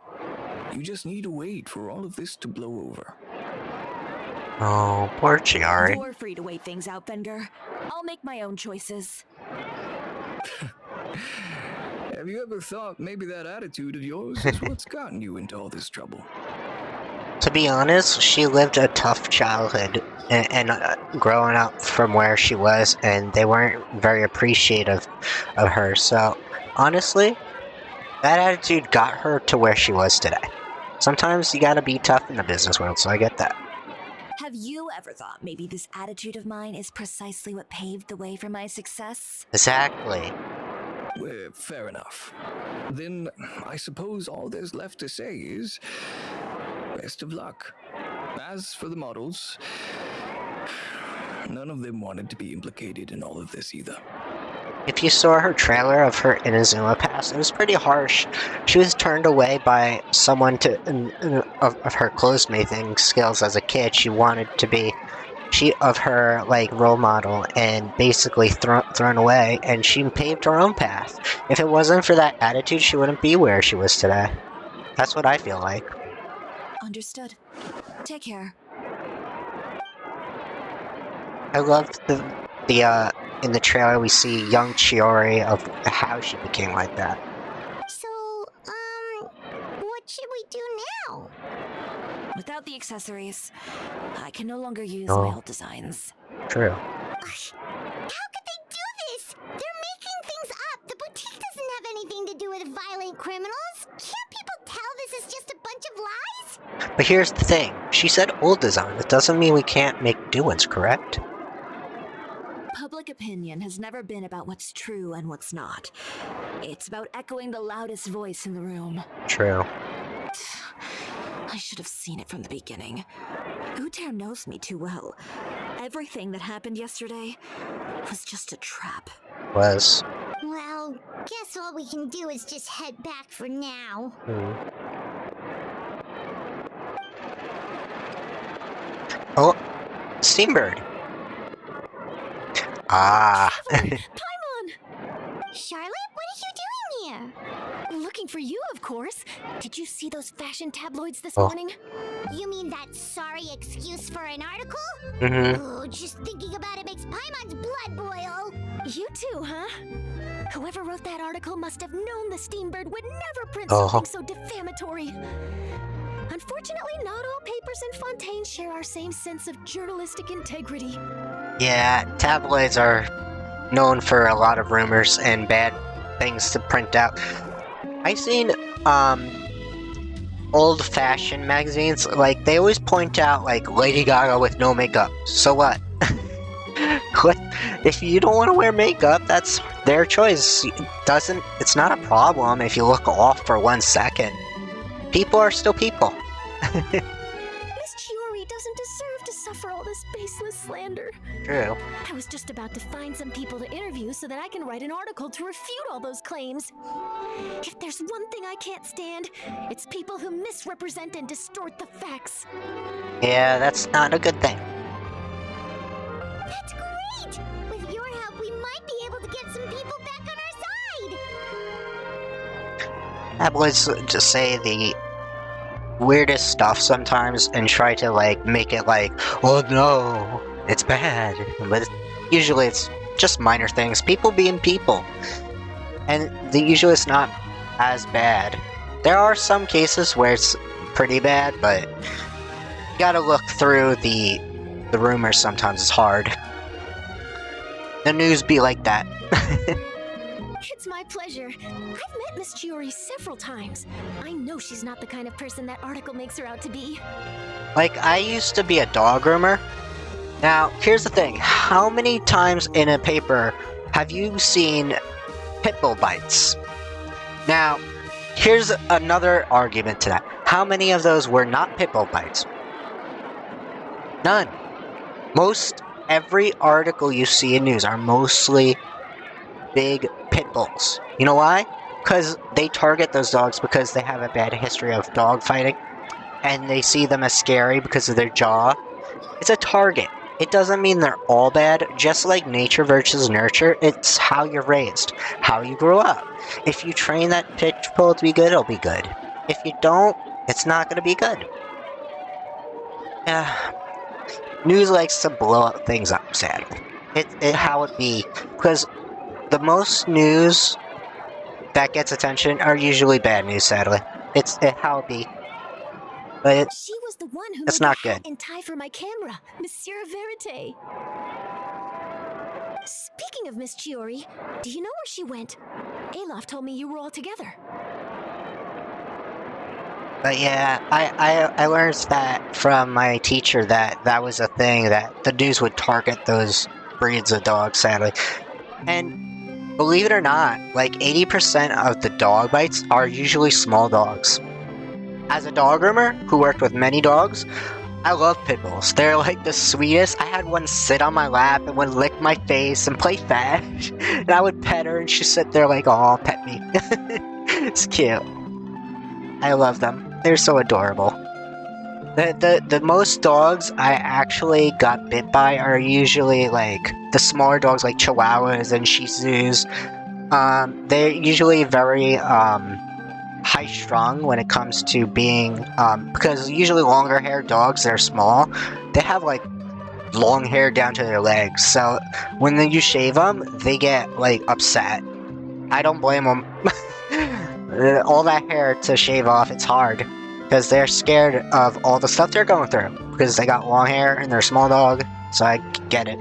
You just need to wait for all of this to blow over. Oh, poor Chiori. You're free to wait things out, Venger. I'll make my own choices. Have you ever thought maybe that attitude of yours is what's gotten you into all this trouble? To be honest, she lived a tough childhood and growing up from where she was, and they weren't very appreciative of her. So, honestly, that attitude got her to where she was today. Sometimes you gotta be tough in the business world, so I get that. Have you ever thought maybe this attitude of mine is precisely what paved the way for my success? Exactly. Well, fair enough. Then I suppose all there's left to say is best of luck. As for the models, none of them wanted to be implicated in all of this either. If you saw her trailer of her Inazuma past, it was pretty harsh. She was turned away by someone of her clothes-making skills as a kid. She wanted to be of her role model, and basically thrown away, and she paved her own path. If it wasn't for that attitude, she wouldn't be where she was today. That's what I feel like. Understood. Take care. I love in the trailer we see young Chiori of how she became like that. So, what should we do now? Without the accessories, I can no longer use Oh. my old designs. True. How could they do this? They're making things up. The boutique doesn't have anything to do with violent criminals. Can't people tell this is just a bunch of lies? But here's the thing. She said old design. It doesn't mean we can't make new ones, correct? Public opinion has never been about what's true and what's not. It's about echoing the loudest voice in the room. True. I should have seen it from the beginning. Uter knows me too well. Everything that happened yesterday was just a trap. Was. Well, guess all we can do is just head back for now. Oh, Steambird. Ah. Paimon! Charlotte, what are you doing here? Looking for you, of course. Did you see those fashion tabloids this Oh. morning? You mean that sorry excuse for an article? Mm-hmm. Oh, just thinking about it makes Paimon's blood boil. You too, huh? Whoever wrote that article must have known the Steambird would never print Oh. something so defamatory. Unfortunately, not all papers in Fontaine share our same sense of journalistic integrity. Yeah, tabloids are known for a lot of rumors and bad things to print out. I've seen old fashion magazines, like they always point out like Lady Gaga with no makeup. So what? If you don't want to wear makeup, that's their choice. It's not a problem if you look off for 1 second. People are still people. Miss Chiori doesn't deserve to suffer all this baseless slander. True. I was just about to find some people to interview so that I can write an article to refute all those claims. If there's one thing I can't stand, it's people who misrepresent and distort the facts. Yeah, that's not a good thing. That's great! With your help, we might be able to get some people back on our side! Tabloids just say the weirdest stuff sometimes and try to like make it like, oh no, it's bad. But usually it's just minor things. People being people. And usually it's not as bad. There are some cases where it's pretty bad, but you gotta look through the rumors sometimes. It's hard. The news be like that. It's my pleasure. I've met Miss Chiori several times. I know she's not the kind of person that article makes her out to be. Like, I used to be a dog groomer. Now, here's the thing. How many times in a paper have you seen pit bull bites? Now, here's another argument to that. How many of those were not pit bull bites? None. Every article you see in news are mostly big pit bulls. You know why? Because they target those dogs because they have a bad history of dog fighting, and they see them as scary because of their jaw. It's a target. It doesn't mean they're all bad. Just like nature versus nurture, it's how you're raised, how you grow up. If you train that pit bull to be good, it'll be good. If you don't, it's not going to be good. News likes to blow up things up, sadly. How it be, because the most news that gets attention are usually bad news, sadly. It's how it be. But She was the one who it's made not the hat good. and tie for my camera, Monsieur Verite. Speaking of Miss Chiori, do you know where she went? Alof told me you were all together. But yeah, I learned that from my teacher that was a thing, that the news would target those breeds of dogs, sadly. And believe it or not, like 80% of the dog bites are usually small dogs. As a dog groomer who worked with many dogs, I love pit bulls. They're like the sweetest. I had one sit on my lap and would lick my face and play fetch. And I would pet her and she'd sit there like, "Aw, pet me." It's cute. I love them. They're so adorable. The most dogs I actually got bit by are usually like the smaller dogs like Chihuahuas and Shih Tzus. They're usually very high-strung when it comes to being because usually longer-haired dogs, they're small. They have like long hair down to their legs. So when you shave them, they get like upset. I don't blame them. All that hair to shave off, it's hard. Because they're scared of all the stuff they're going through. Because they got long hair and they're a small dog. So I get it.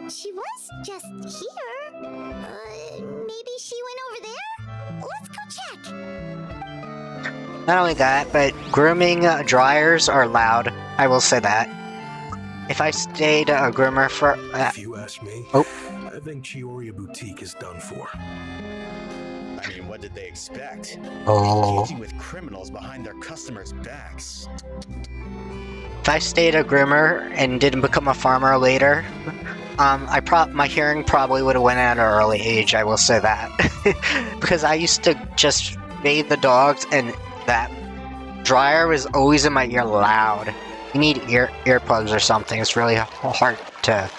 She was just here. Maybe she went over there? Let's go check. Not only that, but grooming dryers are loud. I will say that. If I stayed a groomer for... if you ask me, oh. I think Chioriya Boutique is done for. I mean, what did they expect? Oh. Engaging with criminals behind their customers' backs. If I stayed a groomer and didn't become a farmer later, my hearing probably would have went at an early age, I will say that. Because I used to just bathe the dogs and that dryer was always in my ear loud. You need earplugs or something. It's really hard to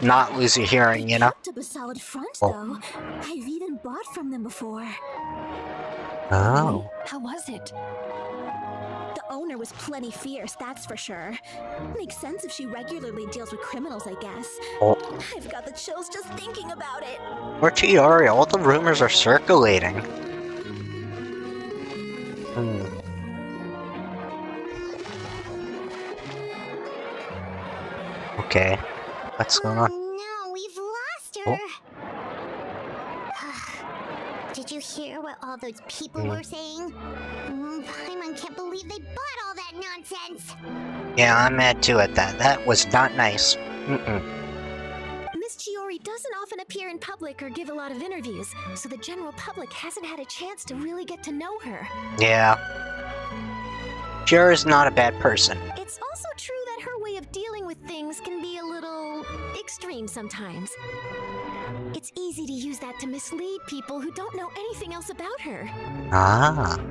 not lose your hearing, you know? Kept up a solid front, though. I've even bought from them before. Oh. How was it? The owner was plenty fierce, that's for sure. Makes sense if she regularly deals with criminals, I guess. Oh. I've got the chills just thinking about it. Or Chioriya, all the rumors are circulating. Okay. What's going on? No, we've lost her. Did you hear what all those people were saying? Paimon can't believe they bought all that nonsense. Yeah, I'm mad too at that. That was not nice. Miss Chiori doesn't often appear in public or give a lot of interviews, so the general public hasn't had a chance to really get to know her. Yeah. Chioriya's not a bad person. It's also true that her way of dealing with things can be a little extreme sometimes. It's easy to use that to mislead people who don't know anything else about her. Ah. Oh,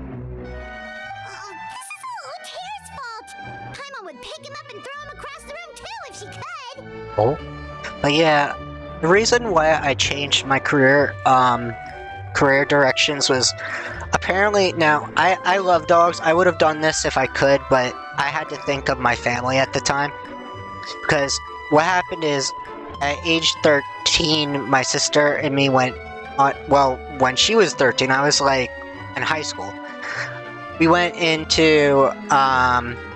this is all Oteir's fault. Paimon would pick him up and throw him across the room too if she could. Oh. But yeah, the reason why I changed my career directions was apparently, now, I love dogs. I would have done this if I could, but I had to think of my family at the time. Because what happened is, at age 13, my sister and me went on, well, when she was 13, I was like in high school. We went into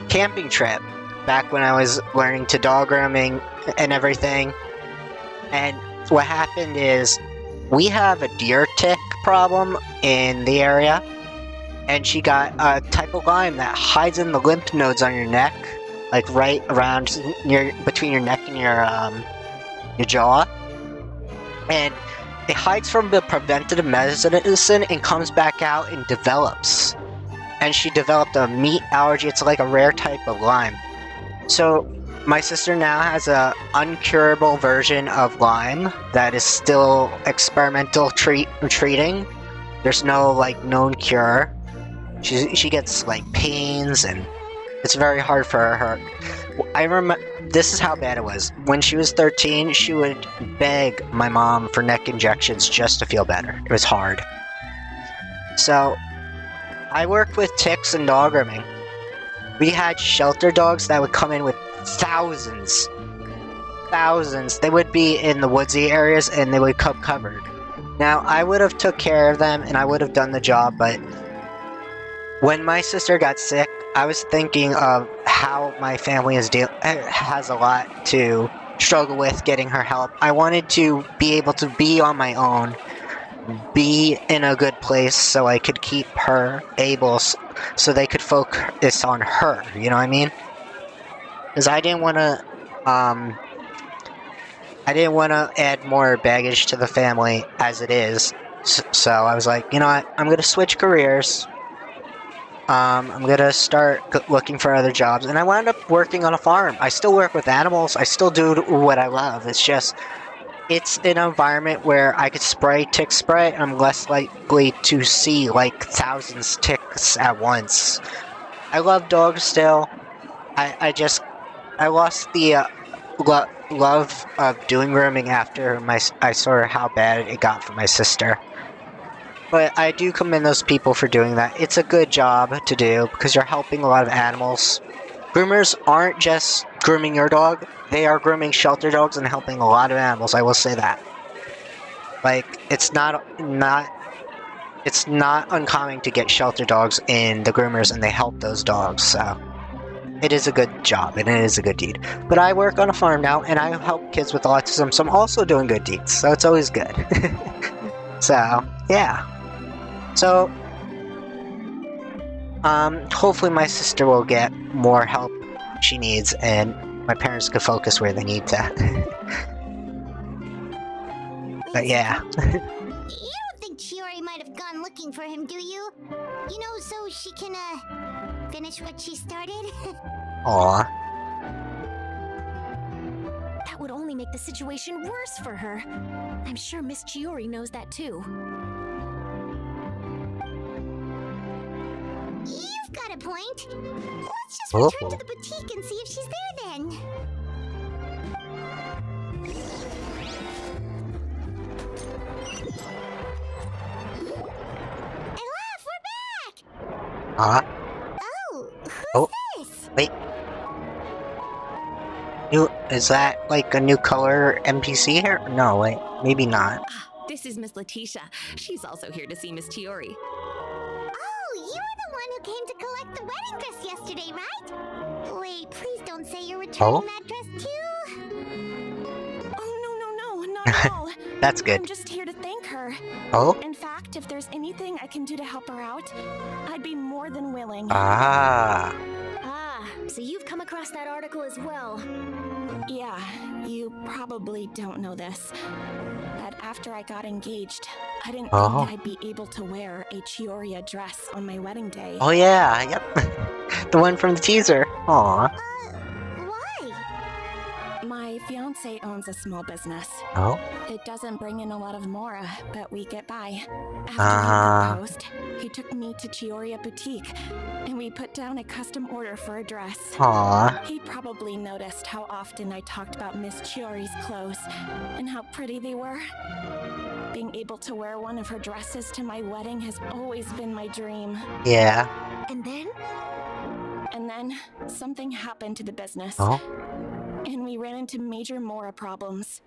camping trip back when I was learning to dog grooming and everything. And what happened is, we have a deer tick problem in the area, and she got a type of Lyme that hides in the lymph nodes on your neck, like right around between your neck and your jaw, and it hides from the preventative medicine and comes back out and develops. And she developed a meat allergy. It's like a rare type of Lyme. So my sister now has a uncurable version of Lyme that is still experimental treating. There's no like known cure. She gets like pains and it's very hard for her. I remember, this is how bad it was. When she was 13, she would beg my mom for neck injections just to feel better. It was hard. So I worked with ticks and dog grooming. We had shelter dogs that would come in with thousands. They would be in the woodsy areas and they would come covered. Now, I would have took care of them and I would have done the job, but when my sister got sick, I was thinking of how my family has a lot to struggle with getting her help. I wanted to be able to be on my own, be in a good place so I could keep her able, so they could focus on her, you know what I mean? Because I didn't want to add more baggage to the family as it is. So I was like, you know what, I'm going to switch careers. I'm going to start looking for other jobs. And I wound up working on a farm. I still work with animals. I still do what I love. It's just, it's an environment where I could spray tick spray. And I'm less likely to see like thousands ticks at once. I love dogs still. I lost the love of doing grooming after I saw how bad it got for my sister. But I do commend those people for doing that. It's a good job to do because you're helping a lot of animals. Groomers aren't just grooming your dog, they are grooming shelter dogs and helping a lot of animals, I will say that. Like, it's not uncommon to get shelter dogs in the groomers and they help those dogs, so it is a good job and it is a good deed. But I work on a farm now and I help kids with autism, so I'm also doing good deeds, so it's always good. So, yeah. So, hopefully my sister will get more help she needs and my parents can focus where they need to. But yeah. You don't think Chiori might have gone looking for him, do you? You know, so she can, finish what she started? Aw. That would only make the situation worse for her. I'm sure Miss Chiori knows that too. You've got a point. Let's just return to the boutique and see if she's there then. Elaf, we're back! Oh, who's this? Wait. Is that like a new color NPC here? No, wait, maybe not. This is Miss Letitia. She's also here to see Miss Chiori. Oh, you're the one who came to collect the wedding dress yesterday, right? Wait, please don't say you're returning that dress too. Oh, no, not at all. That's good. I'm just here to thank her. Oh? In fact, if there's anything I can do to help her out, I'd be more than willing. Ah, so you've come across that article as well. Yeah, you probably don't know this, but after I got engaged, I didn't think I'd be able to wear a Chioria dress on my wedding day. Oh yeah, yep. The one from the teaser. Aw. Why? My fiance owns a small business. Oh? It doesn't bring in a lot of mora, but we get by. After he proposed, he took me to Chioria Boutique, and we put down a custom order for a dress. Aw. He probably noticed how often I talked about Miss Chiori's clothes, and how pretty they were. Being able to wear one of her dresses to my wedding has always been my dream. Yeah. And then something happened to the business. Oh? And we ran into major mora problems.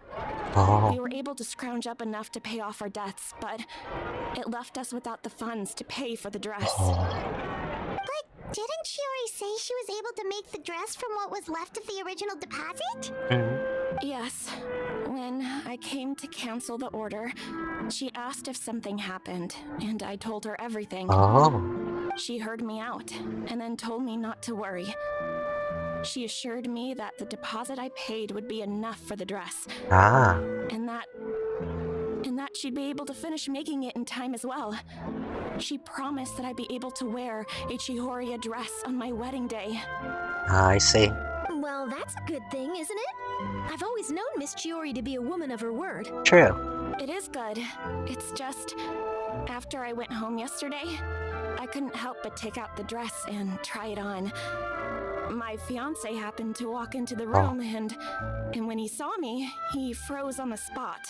Oh. We were able to scrounge up enough to pay off our debts, but it left us without the funds to pay for the dress. But didn't Chiori say she was able to make the dress from what was left of the original deposit? Yes. When I came to cancel the order, she asked if something happened, and I told her everything. Oh. She heard me out, and then told me not to worry. She assured me that the deposit I paid would be enough for the dress. And that she'd be able to finish making it in time as well. She promised that I'd be able to wear a Chihoria dress on my wedding day. I see. Well, that's a good thing, isn't it? I've always known Miss Chiori to be a woman of her word. True. It is good. It's just, after I went home yesterday, I couldn't help but take out the dress and try it on. My fiance happened to walk into the room, and when he saw me, he froze on the spot.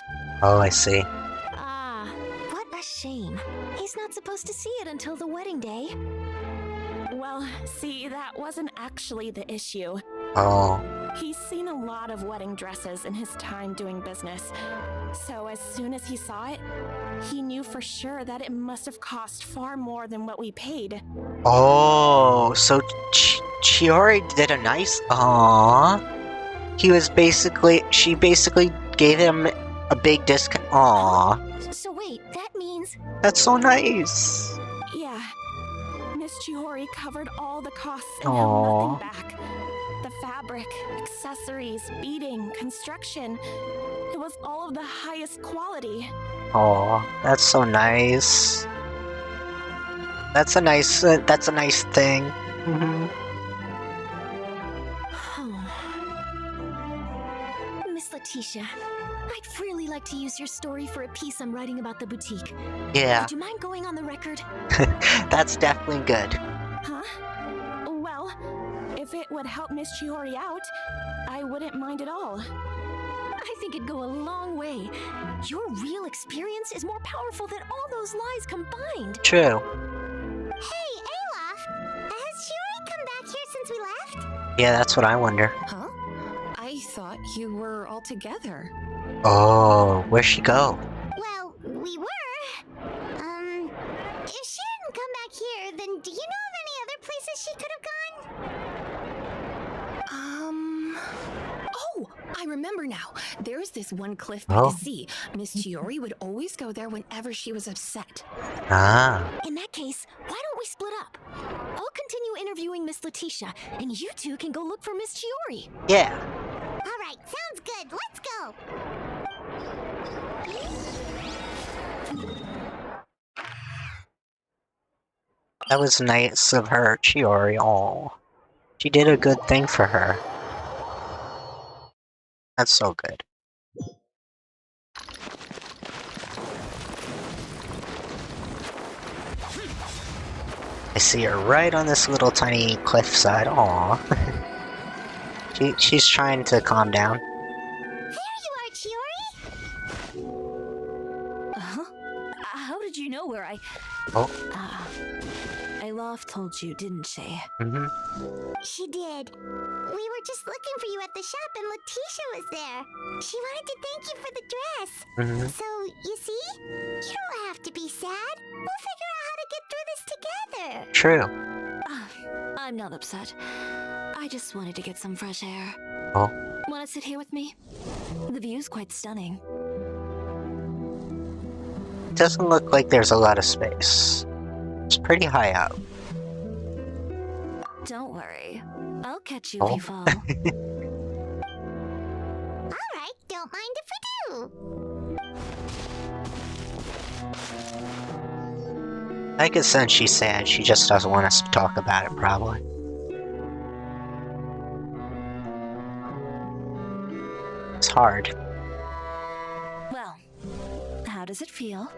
Oh, I see. What a shame. He's not supposed to see it until the wedding day. Well, see, that wasn't actually the issue. Oh. He's seen a lot of wedding dresses in his time doing business. So as soon as he saw it, he knew for sure that it must have cost far more than what we paid. Oh, so Chiori did a nice... Aww. She basically gave him a big discount. Aww. So wait, that means... That's so nice. Yeah. Miss Chiori covered all the costs and held nothing back. The fabric, accessories, beading, construction. It was all of the highest quality. Aw, that's so nice. That's a nice thing. Miss Letitia, I'd really like to use your story for a piece I'm writing about the boutique. Yeah. Would you mind going on the record? That's definitely good. Huh? Well, if it would help Miss Chiori out, I wouldn't mind at all. I think it'd go a long way. Your real experience is more powerful than all those lies combined. True. Hey, Olaf! Has Shiori come back here since we left? Yeah, that's what I wonder. Huh? I thought you were all together. Oh, where'd she go? Well, we were. If she didn't come back here, then do you know of any other places she could have gone? Oh, I remember now. There's this one cliff by the sea. Miss Chiori would always go there whenever she was upset. Ah. In that case, why don't we split up? I'll continue interviewing Miss Letitia, and you two can go look for Miss Chiori. Yeah. All right, sounds good. Let's go. That was nice of her, Chiori. Aw. She did a good thing for her. That's so good. I see her right on this little tiny cliffside. Aw. She's trying to calm down. There you are, Chiori. How did you know where I... Oh. Alof told you, didn't she? Mm-hmm. She did. We were just looking for you at the shop and Letitia was there. She wanted to thank you for the dress. Mm-hmm. So, you see? You don't have to be sad. We'll figure out how to get through this together. True. I'm not upset. I just wanted to get some fresh air. Oh. Want to sit here with me? The view's quite stunning. Doesn't look like there's a lot of space. It's pretty high up. Don't worry. I'll catch you if you fall. Alright, don't mind if we do. I can sense she's sad. She just doesn't want us to talk about it, probably. It's hard. Well, how does it feel?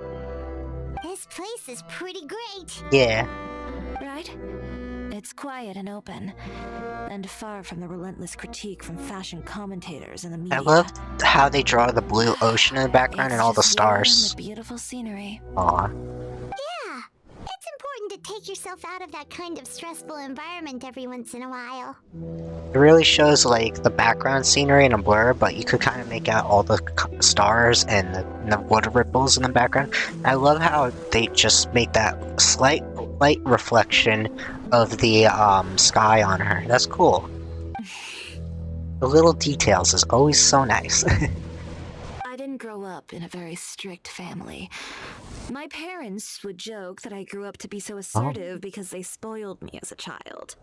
This place is pretty great. Yeah. Right? It's quiet and open, and far from the relentless critique from fashion commentators and the media. I love how they draw the blue ocean in the background and all the stars. The beautiful scenery. Aw. Yeah, it's important to take yourself out of that kind of stressful environment every once in a while. It really shows like the background scenery in a blur, but you could kind of make out all the stars and the water ripples in the background. I love how they just make that slight light reflection of the sky on her. That's cool. The little details is always so nice. I didn't grow up in a very strict family. My parents would joke that I grew up to be so assertive because they spoiled me as a child.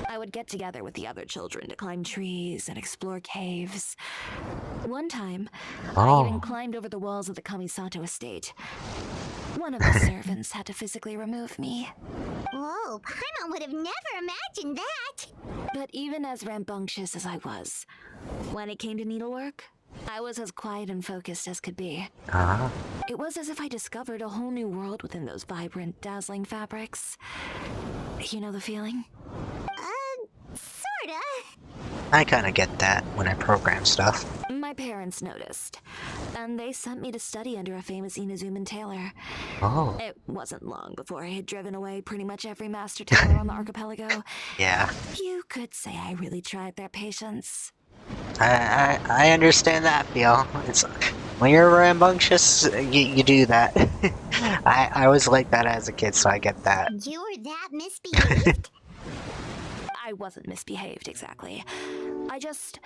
I would get together with the other children to climb trees and explore caves. One time, I even climbed over the walls of the Kamisato estate. One of the servants had to physically remove me. Whoa, Paimon would have never imagined that! But even as rambunctious as I was, when it came to needlework, I was as quiet and focused as could be. It was as if I discovered a whole new world within those vibrant, dazzling fabrics. You know the feeling? Sorta. I kind of get that when I program stuff. My parents noticed, and they sent me to study under a famous Inazuman tailor. Oh. It wasn't long before I had driven away pretty much every master tailor on the archipelago. Yeah. You could say I really tried their patience. I understand that feel. It's when you're rambunctious, you do that. I was like that as a kid, so I get that. You were that misbehaved? I wasn't misbehaved, exactly. I just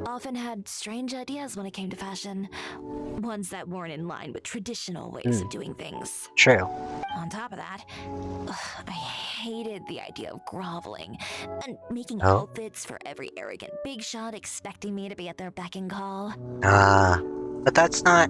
often had strange ideas when it came to fashion. Ones that weren't in line with traditional ways of doing things. True. On top of that, I hated the idea of groveling and making Oh. outfits for every arrogant big shot expecting me to be at their beck and call. But that's not,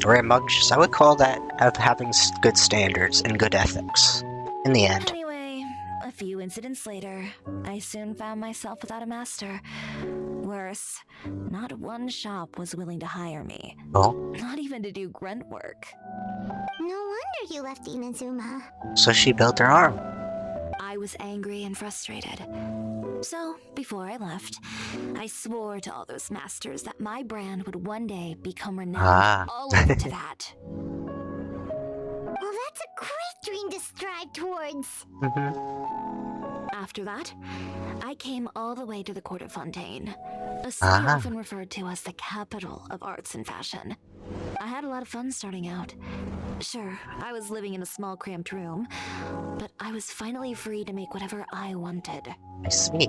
rambunctious. I would call that having good standards and good ethics. In the end. Anyway, a few incidents later, I soon found myself without a master. Worse, not one shop was willing to hire me. Oh. Not even to do grunt work. No wonder you left Inazuma. So she built her arm. I was angry and frustrated. So, before I left, I swore to all those masters that my brand would one day become renowned all over to that. Well, that's a great dream to strive towards. After that, I came all the way to the court of Fontaine, a city often referred to as the capital of arts and fashion. I had a lot of fun starting out. Sure, I was living in a small cramped room, but I was finally free to make whatever I wanted. I see.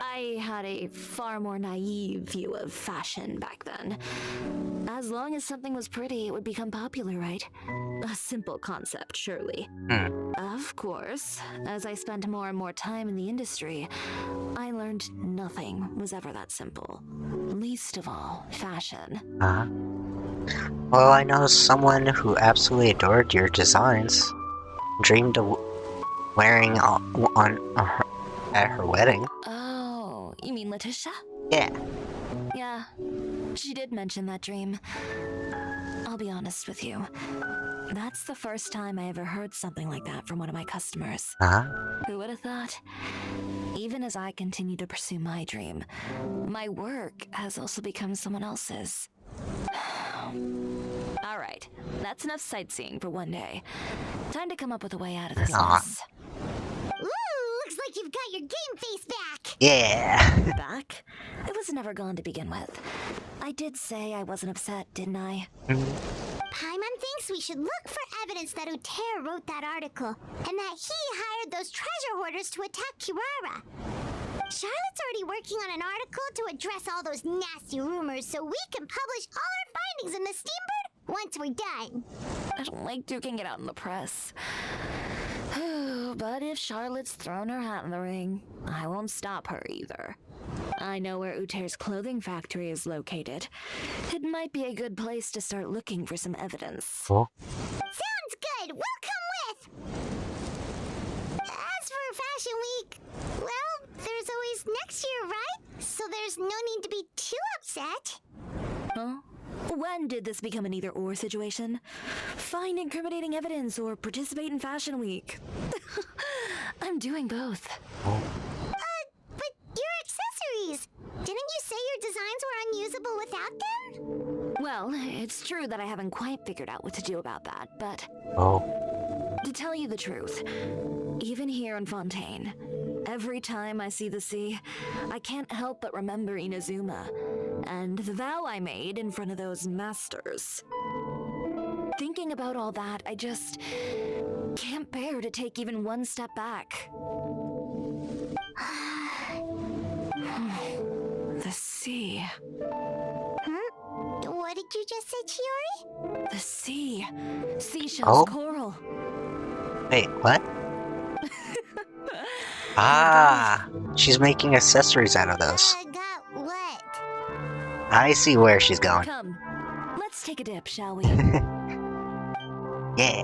I had a far more naive view of fashion back then. As long as something was pretty, it would become popular, right? A simple concept, surely. Of course, as I spent more and more time in the industry, I learned nothing was ever that simple. Least of all, fashion. Well, I know someone who absolutely adored your designs. Dreamed of wearing at her wedding. Oh, you mean Letitia? Yeah. Yeah, she did mention that dream. I'll be honest with you. That's the first time I ever heard something like that from one of my customers. Who would have thought? Even as I continue to pursue my dream, my work has also become someone else's. Alright, that's enough sightseeing for one day. Time to come up with a way out of this mess. Ooh, looks like you've got your game face back. Yeah. Back? It was never gone to begin with. I did say I wasn't upset, didn't I? Paimon thinks we should look for evidence that Uter wrote that article, and that he hired those treasure hoarders to attack Kirara. Charlotte's already working on an article to address all those nasty rumors so we can publish all our findings in the Steambird once we're done. I don't like duking it out in the press. But if Charlotte's thrown her hat in the ring, I won't stop her either. I know where Uter's clothing factory is located. It might be a good place to start looking for some evidence. Cool. Sounds good. We'll come with. As for Fashion Week, well, there's always next year, right? So there's no need to be too upset. Huh? When did this become an either-or situation? Find incriminating evidence or participate in Fashion Week. I'm doing both. But your accessories! Didn't you say your designs were unusable without them? Well, it's true that I haven't quite figured out what to do about that, but... To tell you the truth, even here in Fontaine, every time I see the sea, I can't help but remember Inazuma, and the vow I made in front of those masters. Thinking about all that, I just can't bear to take even one step back. The sea. What did you just say, Chiori? The sea. Seashells, coral. Wait, what? She's making accessories out of those. Got what? I see where she's going. Come, let's take a dip, shall we? Yeah.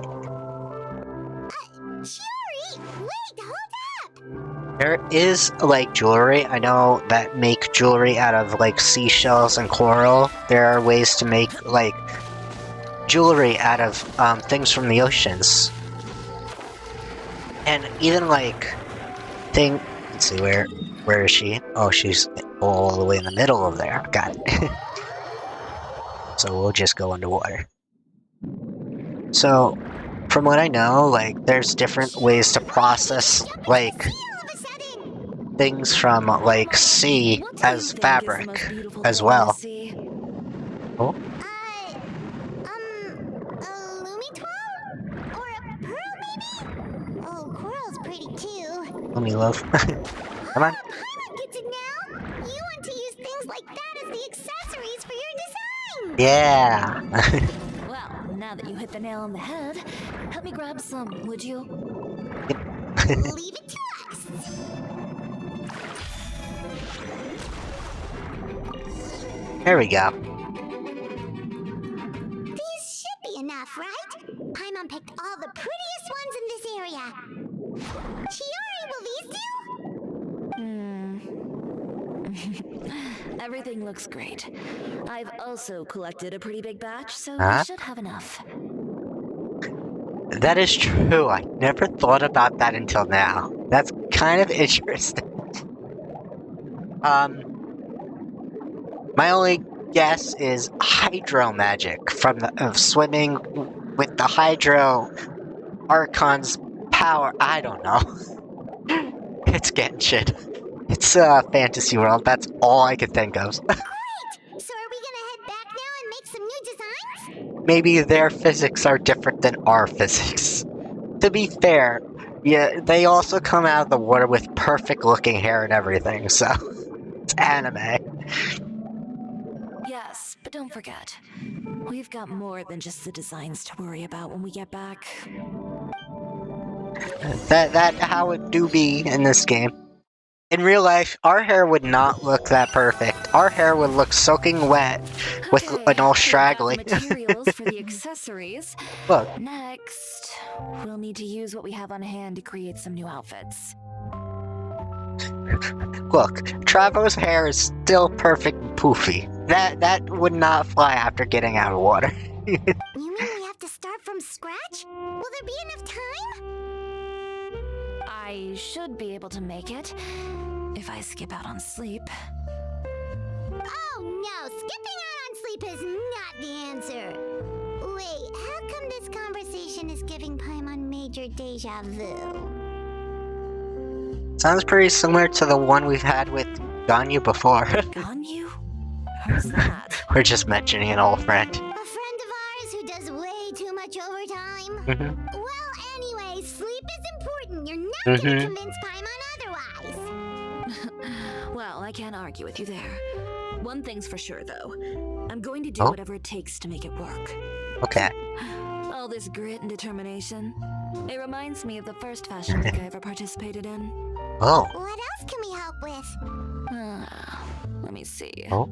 Chiori, wait, hold up! There is, like, jewelry. I know that make jewelry out of, like, seashells and coral. There are ways to make, like, jewelry out of, things from the oceans. And even, like, let's see, where is she? Oh, she's all the way in the middle of there. Got it. So we'll just go underwater. So, from what I know, like, there's different ways to process, like, things from, like, sea as fabric as well. Oh? A Lumitwal? Or a pearl, maybe? Oh, coral's pretty too. Let me love. Come on. Paimon gets it now! You want to use things like that as the accessories for your design! Yeah! Well, now that you hit the nail on the head, help me grab some, would you? Leave it to us! There we go. These should be enough, right? Paimon picked all the prettiest ones in this area. Chiori, will these do? Everything looks great. I've also collected a pretty big batch, so Huh? we should have enough. That is true. I never thought about that until now. That's kind of interesting. My only guess is hydro magic from the swimming with the hydro archon's power. I don't know. It's Genshin. It's a fantasy world. That's all I could think of. Great! So are we gonna head back now and make some new designs? Maybe their physics are different than our physics. To be fair, yeah, they also come out of the water with perfect looking hair and everything, so it's anime. Yes, but don't forget, we've got more than just the designs to worry about when we get back. That how it do be in this game. In real life, our hair would not look that perfect. Our hair would look soaking wet with an all straggly. Materials for the accessories. Look. Next, we'll need to use what we have on hand to create some new outfits. Look, Travo's hair is still perfect and poofy. That would not fly after getting out of water. You mean we have to start from scratch? Will there be enough time? I should be able to make it if I skip out on sleep. Oh no, skipping out on sleep is not the answer. Wait, how come this conversation is giving Paimon major deja vu? Sounds pretty similar to the one we've had with Ganyu before. Ganyu? Who's that? We're just mentioning an old friend. A friend of ours who does way too much overtime? Well, anyway, sleep is important. You're not gonna convince Paimon otherwise. Well, I can't argue with you there. One thing's for sure, though. I'm going to do whatever it takes to make it work. Okay. All this grit and determination. It reminds me of the first fashion week I ever participated in. Oh. What else can we help with? Let me see. Oh.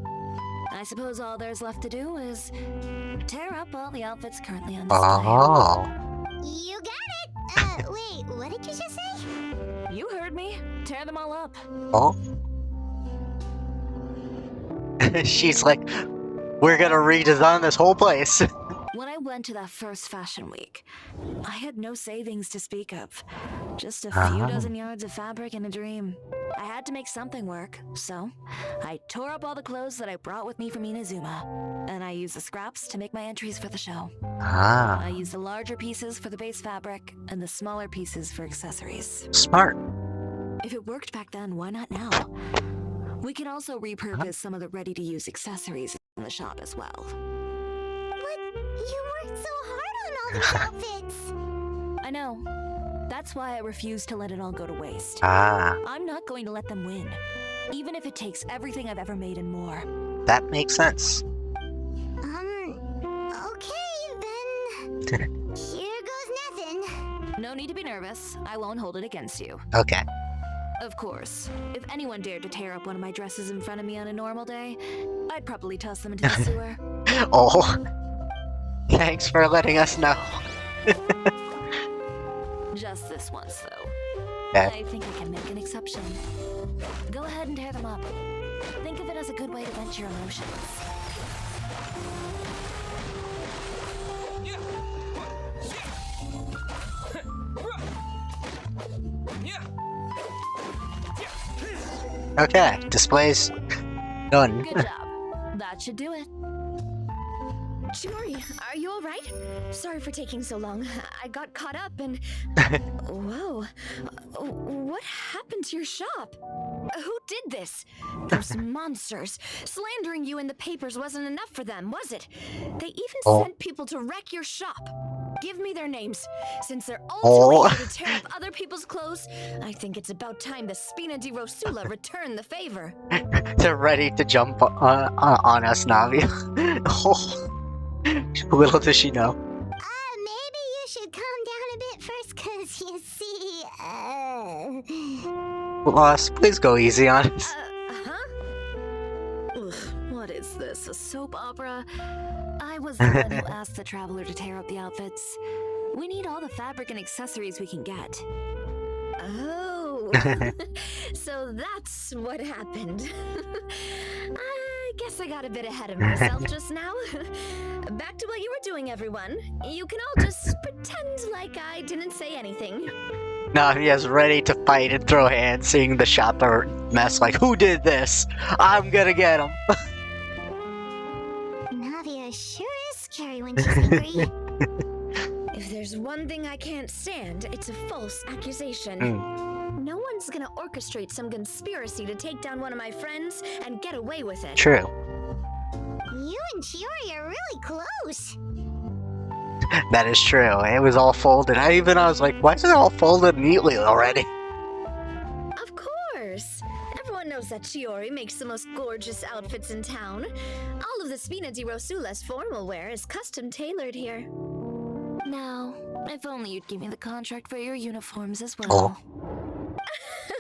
I suppose all there's left to do is tear up all the outfits currently on display. Oh. You got it! Wait, what did you just say? You heard me. Tear them all up. Oh. She's like, we're gonna redesign this whole place. When I went to that first fashion week, I had no savings to speak of. Just a few dozen yards of fabric and a dream. I had to make something work, so I tore up all the clothes that I brought with me from Inazuma, and I used the scraps to make my entries for the show. I used the larger pieces for the base fabric, and the smaller pieces for accessories. Smart. If it worked back then, why not now? We can also repurpose some of the ready-to-use accessories in the shop as well. But you worked so hard on all these outfits! I know. That's why I refuse to let it all go to waste. I'm not going to let them win, even if it takes everything I've ever made and more. That makes sense. Okay, then. Here goes nothing. No need to be nervous. I won't hold it against you. Okay. Of course, if anyone dared to tear up one of my dresses in front of me on a normal day, I'd probably toss them into the sewer. Oh. Thanks for letting us know. Just this once, though. Okay. I think I can make an exception. Go ahead and tear them up. Think of it as a good way to vent your emotions. Okay, display's done. Good job. That should do it. Chimori, are you alright? Sorry for taking so long. I got caught up and... Whoa. What happened to your shop? Who did this? Those monsters. Slandering you in the papers wasn't enough for them, was it? They even sent people to wreck your shop. Give me their names. Since they're all too eager to tear up other people's clothes, I think it's about time the Spina di Rosula return the favor. They're ready to jump on us, Navi. Oh. Little does she know. Maybe you should calm down a bit first, cause you see, Boss, please go easy on us. Ugh, what is this, a soap opera? I was the one who asked the traveler to tear up the outfits. We need all the fabric and accessories we can get. Oh, so that's what happened. I guess I got a bit ahead of myself just now. Back to what you were doing, everyone. You can all just pretend like I didn't say anything. Navia's ready to fight and throw hands, seeing the shopper mess like, who did this? I'm gonna get him. Navia sure is scary when she's angry. If there's one thing I can't stand, it's a false accusation. No one's gonna orchestrate some conspiracy to take down one of my friends and get away with it. True. You and Chiori are really close. That is true. It was all folded. I was like, why is it all folded neatly already? Of course! Everyone knows that Chiori makes the most gorgeous outfits in town. All of the Spina di Rosula's formal wear is custom tailored here. Now, if only you'd give me the contract for your uniforms as well.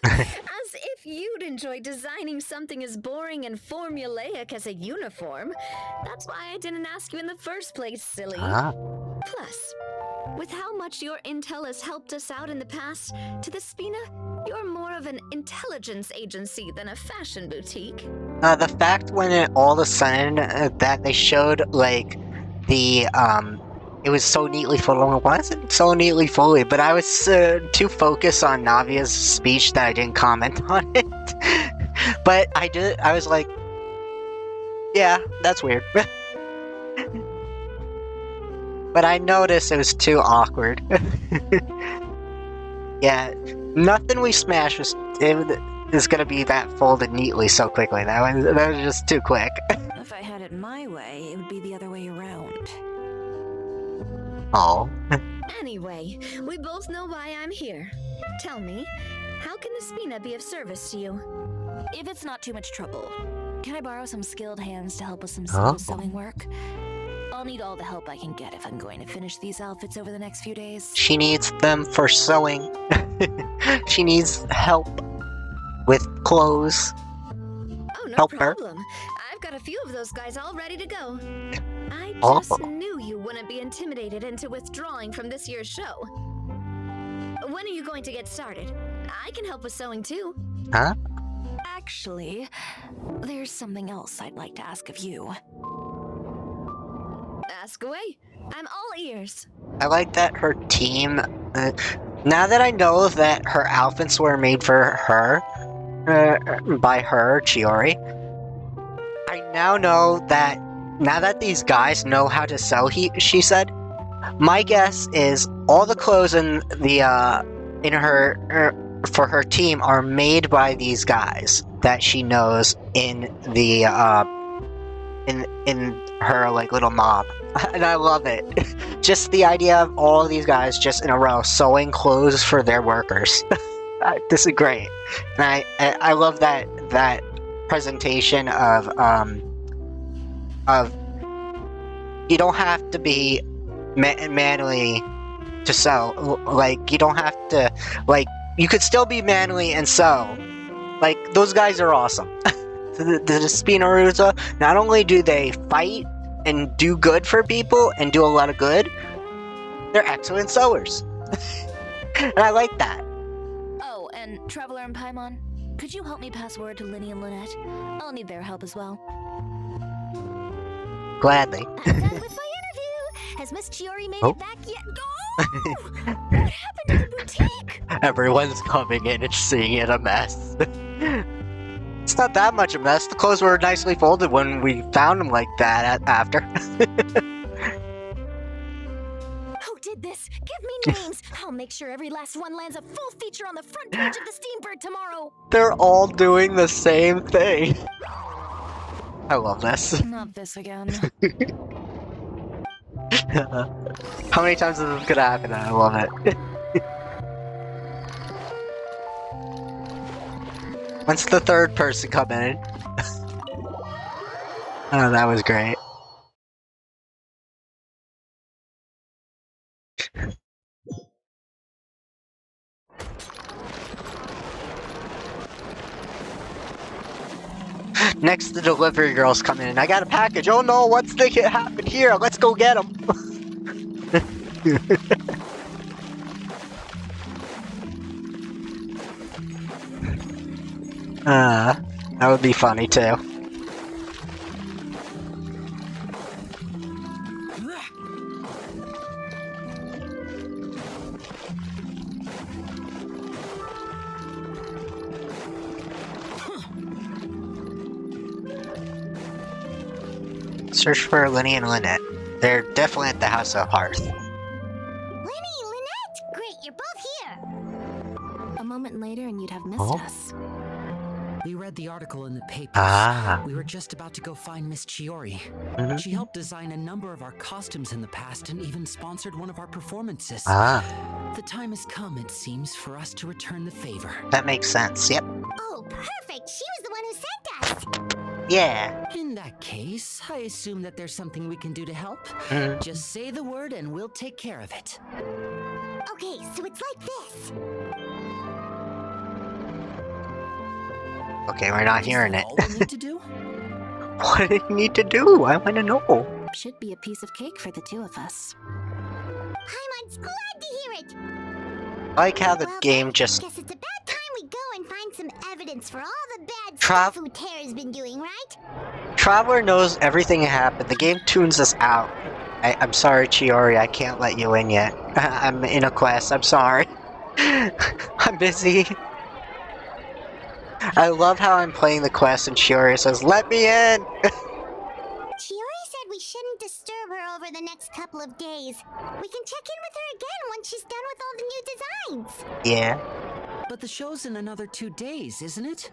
As if you'd enjoy designing something as boring and formulaic as a uniform. That's why I didn't ask you in the first place, silly. Plus, with how much your intel has helped us out in the past, to the Spina, you're more of an intelligence agency than a fashion boutique. The fact when all of a sudden that they showed, like, the, it was so neatly folded. Why is it so neatly folded? But I was too focused on Navia's speech that I didn't comment on it. But I was like, yeah, that's weird. But I noticed it was too awkward. Yeah, nothing we smashed is gonna be that folded neatly so quickly. That was just too quick. If I had it my way, it would be the other way around. Oh. Anyway, we both know why I'm here. Tell me, how can the Spina be of service to you? If it's not too much trouble, can I borrow some skilled hands to help with some simple sewing work? I'll need all the help I can get if I'm going to finish these outfits over the next few days. She needs them for sewing. She needs help with clothes. Oh, no help problem. I've got a few of those guys all ready to go. I just knew you wouldn't be intimidated into withdrawing from this year's show. When are you going to get started? I can help with sewing too. Huh? Actually, there's something else I'd like to ask of you. Ask away. I'm all ears. I like that her team... now that I know that her outfits were made for her, by her, Chiori, I now know that now that these guys know how to sew, she said, my guess is all the clothes in the, in her, for her team are made by these guys that she knows in the, in her, like, little mob. And I love it. Just the idea of all of these guys just in a row sewing clothes for their workers. This is great. And I love that presentation of you don't have to be manly to sew. Like, you don't have to, like, you could still be manly and sew. Like, those guys are awesome. The Spina Rusa, not only do they fight and do good for people and do a lot of good, they're excellent sewers. And I like that. Oh, and Traveler and Paimon, could you help me pass word to Linny and Lynette? I'll need their help as well. Gladly. I'm done with my interview. Has Miss Chiori made it back yet? Oh! What happened to the boutique? Everyone's coming in and seeing it a mess. It's not that much a mess. The clothes were nicely folded when we found them like that after. Who did this? Give me names. I'll make sure every last one lands a full feature on the front page of the Steambird tomorrow. They're all doing the same thing. I love this. Not this again. How many times is this gonna happen? I love it. When's the third person come in? Oh, that was great. Next, the delivery girls come in. I got a package. Oh no, what's happened here? Let's go get them. That would be funny too. Search for Lenny and Lynette. They're definitely at the House of Hearth. Lenny, Lynette! Great, you're both here! A moment later and you'd have missed us. We read the article in the papers. Ah. We were just about to go find Miss Chiori. She helped design a number of our costumes in the past and even sponsored one of our performances. Ah. The time has come, it seems, for us to return the favor. That makes sense, yep. Oh, perfect! She was the one who sent us! Yeah. In that case, I assume that there's something we can do to help. Just say the word and we'll take care of it. Okay, so it's like this. Okay, we're not hearing it. All we need to do? What do you need to do? I want to know. Should be a piece of cake for the two of us. Paimon's glad to hear it! I like how the game just... Guess it's about time we go and find some evidence for all the bad stuff Uterra's been doing, right? Traveler knows everything that happened. The game tunes us out. I'm sorry, Chiori, I can't let you in yet. I'm in a quest, I'm sorry. I'm busy. I love how I'm playing the quest and Chiori says, let me in! Chiori said we shouldn't disturb her over the next couple of days. We can check in with her again once she's done with all the new designs. Yeah. But the show's in another 2 days, isn't it?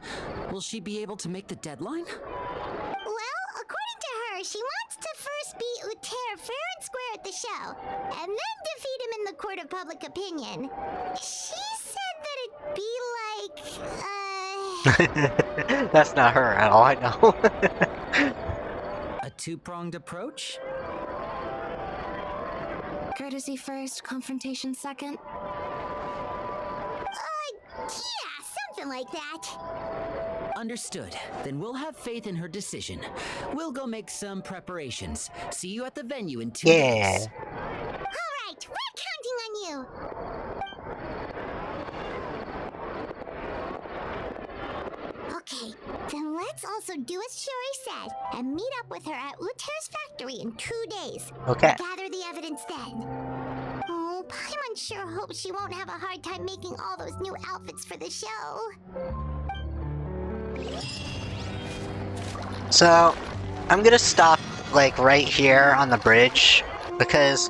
Will she be able to make the deadline? Well, according to her, she wants to first beat Uter fair and square at the show, and then defeat him in the court of public opinion. She said that it'd be like, That's not her at all, I know. A two-pronged approach? Courtesy first, confrontation second. Yeah, something like that. Understood. Then we'll have faith in her decision. We'll go make some preparations. See you at the venue in 2 days. Alright, we're counting on you. Okay, then let's also do as Chiori said and meet up with her at Uter's factory in 2 days. Okay. Gather the evidence then. Oh, Paimon sure hopes she won't have a hard time making all those new outfits for the show. So, I'm gonna stop, like, right here on the bridge, because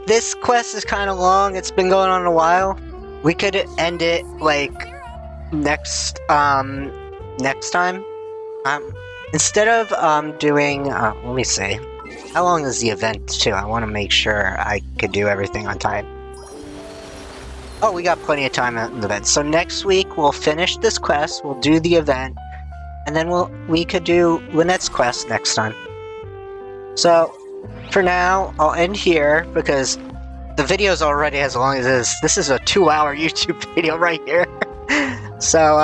this quest is kind of long, it's been going on a while. We could end it, like, next time. Instead of, doing, let me see. How long is the event, too? I want to make sure I could do everything on time. Oh, we got plenty of time in the event. So next week, we'll finish this quest, we'll do the event, and then we could do Lynette's quest next time. So, for now, I'll end here, because the video's already as long as it is. This is a 2-hour YouTube video right here. So,